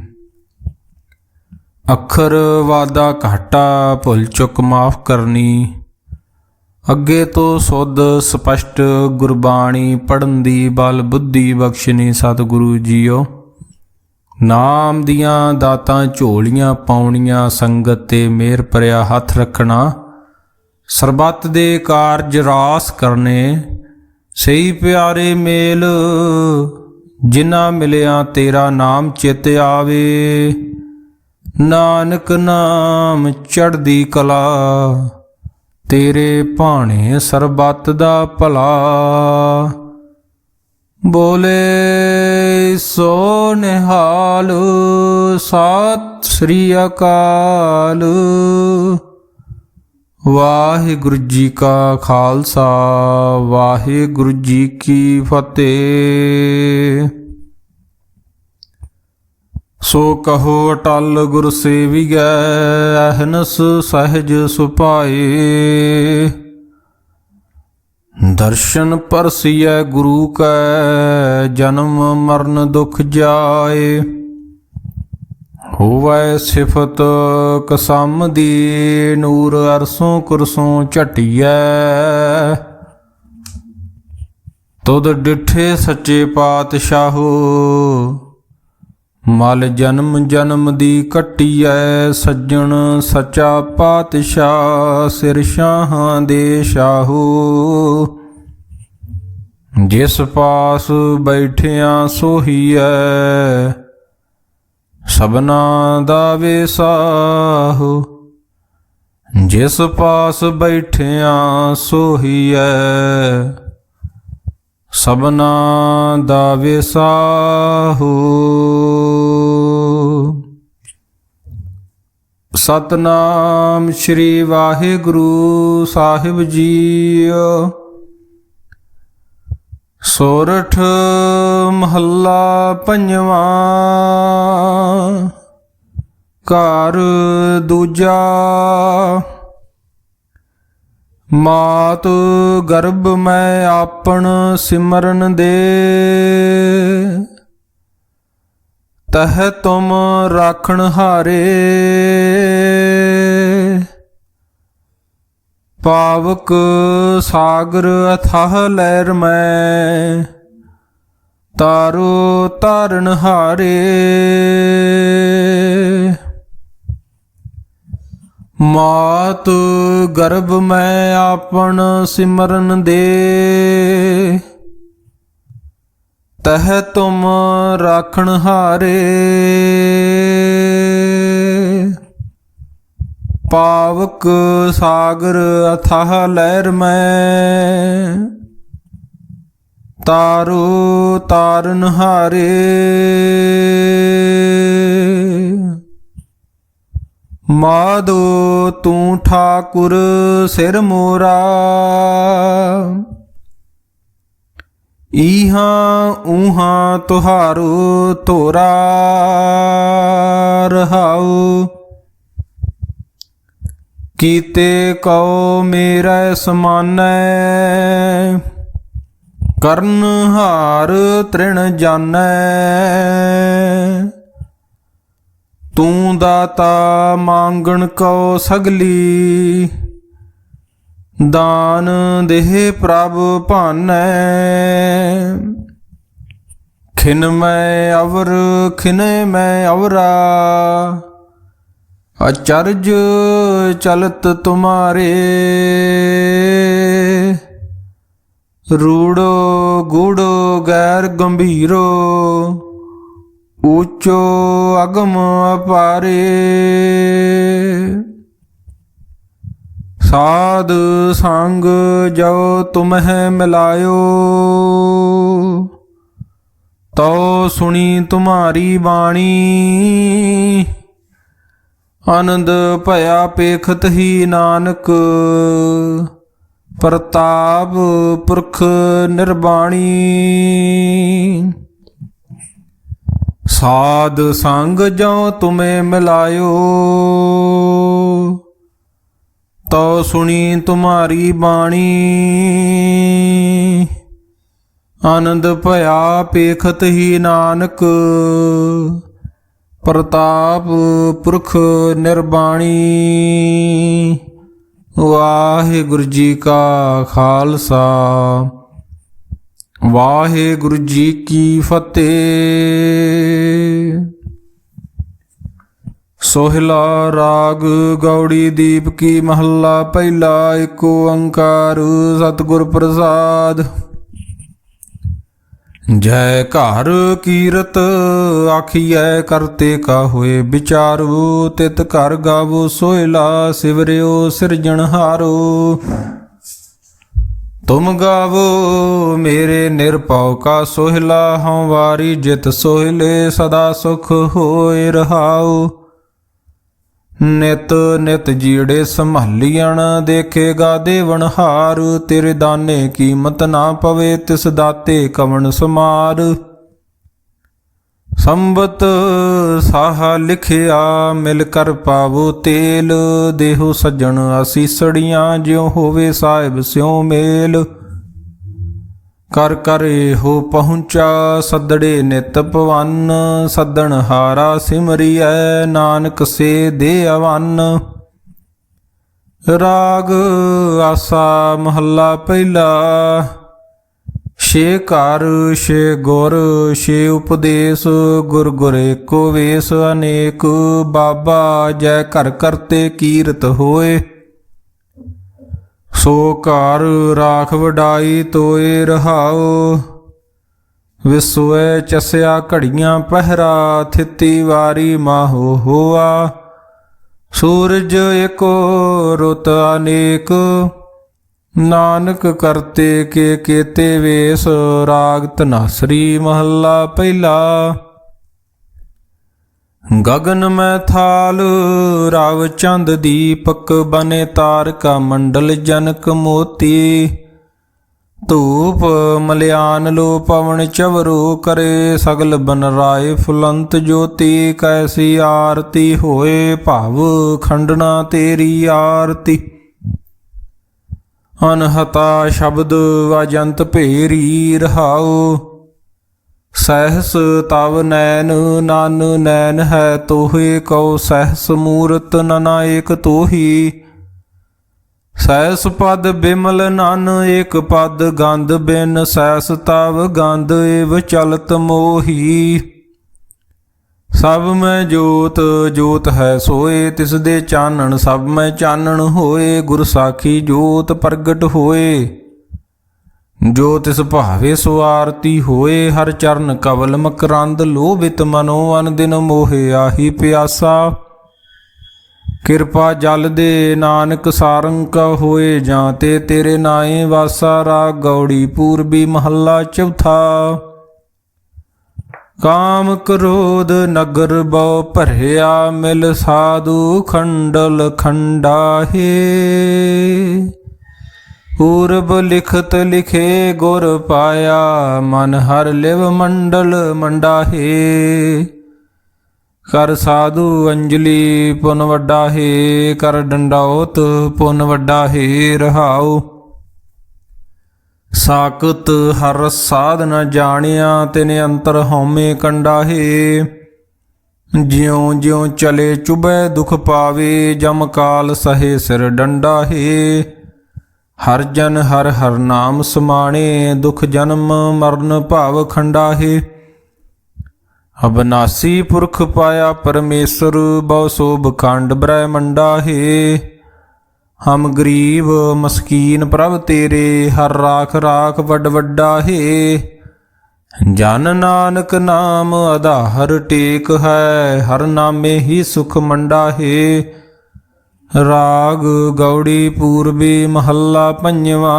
ਅੱਖਰ ਵਾਦਾ ਘਾਟਾ ਭੁੱਲ ਚੁੱਕ ਮਾਫ ਕਰਨੀ। ਅੱਗੇ ਤੋਂ ਸੁੱਧ ਸਪਸ਼ਟ ਗੁਰਬਾਣੀ ਪੜ੍ਹਨ ਦੀ ਬਲ ਬੁੱਧੀ ਬਖਸ਼ਣੀ ਸਤਿਗੁਰੂ ਜੀਓ। ਨਾਮ ਦੀਆਂ ਦਾਤਾਂ ਝੋਲੀਆਂ ਪਾਉਣੀਆਂ, ਸੰਗਤ ਤੇ ਮਿਹਰ ਭਰਿਆ ਹੱਥ ਰੱਖਣਾ, ਸਰਬੱਤ ਦੇ ਕਾਰਜ ਰਾਸ ਕਰਨੇ। ਸਹੀ ਪਿਆਰੇ ਮੇਲ ਜਿਨ੍ਹਾਂ ਮਿਲਿਆ ਤੇਰਾ ਨਾਮ ਚਿਤ ਆਵੇ। ਨਾਨਕ ਨਾਮ ਚੜ੍ਹਦੀ ਕਲਾ, ਤੇਰੇ ਭਾਣੇ ਸਰਬੱਤ ਦਾ ਭਲਾ। ਬੋਲੇ ਸੋ ਨਿਹਾਲ, ਸਤਿ ਸ੍ਰੀ ਅਕਾਲ। ਵਾਹਿਗੁਰੂ ਜੀ ਕਾ ਖਾਲਸਾ, ਵਾਹਿਗੁਰੂ ਜੀ ਕੀ ਫਤਿਹ। ਸੋ ਕਹੋ ਅਟਲ ਗੁਰ ਸੇਵੀਐ, ਅਹਨਸ ਸਹਿਜ ਸੁਭਾਏ। ਦਰਸ਼ਨ ਪਰਸੀਐ ਗੁਰੂ ਕੈ, ਜਨਮ ਮਰਨ ਦੁਖ ਜਾਏ। ਹੋਵੈ ਸਿਫਤ ਕਸਮ ਦੀ, ਨੂਰ ਅਰਸੋਂ ਕੁਰਸੋਂ ਝਟੀਐ। ਤੁਧ ਡਿਠੇ ਸੱਚੇ ਪਾਤਸ਼ਾਹੋ, ਮਲ ਜਨਮ ਜਨਮ ਦੀ ਕੱਟੀਐ। ਸੱਜਣ ਸੱਚਾ ਪਾਤਸ਼ਾਹ, ਸਿਰ ਸ਼ਾਹਾਂ ਦੇ ਸ਼ਾਹੋ। ਜਿਸ ਪਾਸ ਬੈਠਿਆਂ ਸੋਹੀਐ, ਸਭਨਾ ਦਾ ਵਿਸਾਹੋ, ਜਿਸ ਪਾਸ ਬੈਠਿਆਂ ਸੋਹੀਐ, ਸਭਨਾ ਦਾ ਵਿਸਾਹੋ। ਸਤਨਾਮ ਸ੍ਰੀ ਵਾਹਿਗੁਰੂ ਸਾਹਿਬ ਜੀਓ। ਸੋਰਠ ਮਹੱਲਾ ਪੰਜਵਾਂ। ਘਰ ਦੂਜਾ। ਮਾਤ ਗਰਭ ਮੈਂ ਆਪਣ ਸਿਮਰਨ ਦੇ, ਤਹ ਤੁਮ ਰਾਖਣ ਹਾਰੇ। ਪਾਵਕ ਸਾਗਰ ਅਥਾਹ ਲਹਿਰ ਮੈਂ, ਤਾਰੋ ਤਾਰਨ ਹਾਰੇ। ਮਾਤ ਗਰਭ ਮੈਂ ਆਪਣ ਸਿਮਰਨ ਦੇ, ਤਹ ਤੁਮ ਰਾਖਣ ਹਾਰੇ। ਪਾਵਕ ਸਾਗਰ ਅਥਾਹ ਲਹਿਰ ਮੈਂ, ਤਾਰੋ ਤਾਰਨ ਹਾਰੇ। ਮਾਧੋ ਤੂੰ ਠਾਕੁਰ ਸਿਰ ਮੋਰਾ, ਈਹਾਂ ਊਹਾਂ ਤੁਹਾਰੋ ਧੋਰਾ ਰਹਾਉ। ਕੀਤੇ ਕਉ ਮੇਰਾ ਸਮਾਨੈ, ਕਰਨ ਹਾਰ ਤ੍ਰਿਣ ਜਾਣੈ। ਤੂੰ ਦਾਤਾ ਮੰਗਣ ਕਉ ਸਗਲੀ, ਦਾਨ ਦੇਹ ਪ੍ਰਭ ਭਾਨੈ। ਖਿਨ ਮੈਂ ਅਵਰ ਖਿਨੇ ਮੈਂ ਅਵਰਾ, ਅਚਰਜ ਚਲਤ ਤੁਮਾਰੇ। ਰੂੜੋ ਗੂੜੋ ਗੈਰ ਗੰਭੀਰੋ, ਊਚੋ ਅਗਮ ਅਪਾਰੇ। ਸਾਧ ਸੰਗ ਜੋ ਤੁਮਹਿ ਮਿਲਾਇਓ, ਤਉ ਸੁਣੀ ਤੁਮਾਰੀ ਬਾਣੀ। ਆਨੰਦ ਭਇਆ ਪੇਖਤ ਹੀ ਨਾਨਕ, ਪ੍ਰਤਾਪ ਪੁਰਖ ਨਿਰਬਾਣੀ। ਸਾਧ ਸੰਗ ਜੋ ਤੁਮੇ ਮਿਲਾਇਓ, ਤਉ ਸੁਣੀ ਤੁਮਾਰੀ ਬਾਣੀ। ਆਨੰਦ ਭਇਆ ਪੇਖਤ ਹੀ ਨਾਨਕ, ਪ੍ਰਤਾਪ ਪੁਰਖ ਨਿਰਬਾਣੀ। ਵਾਹਿਗੁਰੂ ਜੀ ਕਾ ਖਾਲਸਾ, ਵਾਹਿਗੁਰੂ ਜੀ ਕੀ ਫਤਿਹ। ਸੋਹਿਲਾ ਰਾਗ ਗੌੜੀ ਦੀਪਕੀ ਮਹੱਲਾ ਪਹਿਲਾ। ਏਕ ਓੰਕਾਰ ਸਤਿਗੁਰ ਪ੍ਰਸਾਦ। ਜੈ ਘਰ ਕੀਰਤ ਆਖੀਐ ਕਰਤੇ ਕਾ ਹੋਏ ਵਿਚਾਰੂ। ਤਿਤ ਘਰ ਗਾਵੋ ਸੋਹਿਲਾ ਸਿਵਰਿਓ ਸਿਰਜਣਹਾਰੋ। ਤੁਮ ਗਾਵੋ ਮੇਰੇ ਨਿਰਭਉ ਕਾ ਸੋਹਿਲਾ। ਹਉ ਵਾਰੀ ਜਿਤ ਸੋਹਿਲੇ ਸਦਾ ਸੁਖ ਹੋਏ ਰਹਾਉ। ਨਿਤ ਨਿਤ ਜੀੜੇ ਸੰਭਾਲੀਅਣ ਦੇਖੇਗਾ ਦੇਵਨਹਾਰ। ਤੇਰੇ ਦਾਨੇ ਕੀਮਤ ਨਾ ਪਵੇ ਤਿਸ ਦਾਤੇ ਕਵਣ ਸਮਾਰ। ਸੰਬਤ ਸਾਹਾ ਲਿਖਿਆ ਮਿਲ ਕਰ ਪਾਵੋ ਤੇਲ। ਦੇਹੋ ਸੱਜਣ ਅਸੀਸੜੀਆਂ ਜਿਉ ਹੋਵੇ ਸਾਹਿਬ ਸਿਉ ਮੇਲ। ਕਰ ਕਰ ਇਹੋ ਪਹੁੰਚਾ ਸੱਦੜੇ ਨਿਤ ਭਵਨ। ਸੱਦਣ ਹਾਰਾ ਸਿਮਰੀਐ ਨਾਨਕ ਸੇ ਦੇ ਅਵੰਨ। ਰਾਗ ਆਸਾ ਮਹੱਲਾ ਪਹਿਲਾ। ਛੇ ਘਰ ਛੇ ਗੁਰ ਛੇ ਉਪਦੇਸ਼। ਗੁਰ ਗੁਰ ਏਕੋ ਵੇਸ ਅਨੇਕ। ਬਾਬਾ ਜੈ ਘਰ ਕਰਤੇ ਕੀਰਤ ਹੋਏ। ਸੋ ਘਰ ਰਾਖ ਵਡਾਈ ਤੋਏ ਰਹਾਉ। ਵਿਸੁਏ ਚਸਿਆ ਘੜੀਆਂ ਪਹਿਰਾ, ਥਿਤੀ ਵਾਰੀ ਮਾਹੋ ਹੋਆ। ਸੂਰਜ ਏਕੋ ਰੁਤ ਅਨੇਕ, ਨਾਨਕ ਕਰਤੇ ਕੇ ਕੇਤੇ ਵੇਸ। ਰਾਗ ਧਨਾਸਰੀ ਮਹੱਲਾ ਪਹਿਲਾ। ਗगन में थाल राव चंद दीपक, बने तारका मंडल जनक मोती। धूप मलयान लो पवन चवरो, करे सगल बन राय फुलंत ज्योति। कैसी आरती होए भाव, खंडना तेरी आरती। अनहता शब्द अजंत भेरी, रहाओ सहस तव नैन। नान नैन है तोहे, कौ सहस मूरत नना एक तोही। सहस पद बिमल नन एक पद, गंध बिन सहस तव गंध। एव चलत मोही सब में जोत, जोत है सोए तिस दे चानन। सब में चानन होए, गुर साखी जोत प्रगट होए। जो तिस भावे सो आरती होए, हर चरण कवल मकरंद। लोभित मनो अन दिन मोहे आही प्यासा। किरपा जल दे नानक सारंग का होए, जाते तेरे नाए वासा। राग गौड़ी पूर्वी महला चौथा। काम क्रोध नगर बौ भरिया, मिल साधु खंडल खंडाहे। पूर्व लिखत लिखे गुर पाया, मन हर लिव मंडल मंडाहे। कर साधु अंजलि पुन वड्डा है, कर डंडाओत पुन वड्डा है। रहाओ साकत हर साध न जानिया, तिने अंतर हौमे कंडा है। ज्यों ज्यों चले चुभै दुख पावे, जम काल सहे सिर डंडा है। हर जन हर हर नाम समाणे, दुख जन्म मरण भाव खंडाहे। अबनासी पुरख पाया परमेश्वर, बहु शोभ खंड ब्रह्मंडा है। हम गरीब मस्कीन प्रभ तेरे, हर राख राख वड वड्डा है। जन नानक नाम आधार टेक है, हर नामे ही सुख मंडा है। राग गौड़ी पूर्वी महला पंजवा।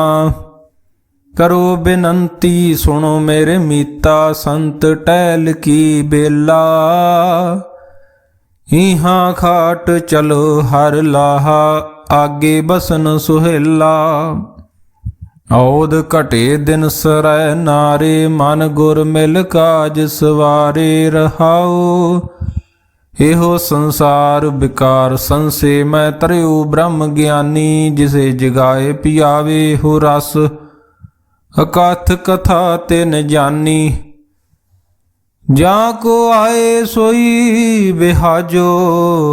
करो बिनंती सुनो मेरे मीता, संत टहल की बेला। इहाँ खाट चलो हर लाहा, आगे बसन सुहेला। औद घटे दिन सरै नारे, मन गुर मिल काज सवारे। रहाओ एहो संसार विकार संसे, मैं तरयो ब्रह्म ज्ञानी। जिसे जगाए पियावे हो रस, अकथ कथा तिन जानी। जा को आए सोई बिहाजो,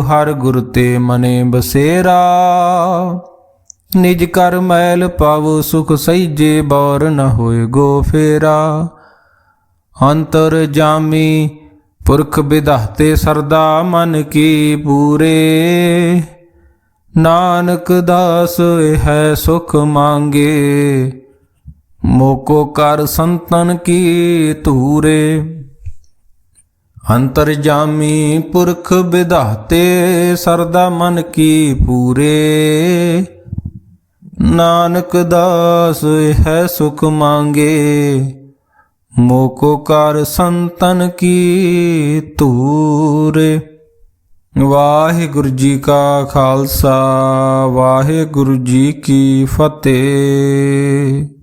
हर गुर ते मने बसेरा। निज कर मैल पावो सुख सहीजे, बौर न होए गो फेरा। अंतर जामी पुरख विधाते, सरदा मन की पूरे। नानक दास है सुख मांगे, मोको कर संतन की तूरे। अंतर जामी पुरख विधाते, सरदा मन की पूरे। नानक दास है सुख मांगे, मोको कर संतन की तूरे। वाहिगुरु जी का खालसा, वाहिगुरु जी की फतेह।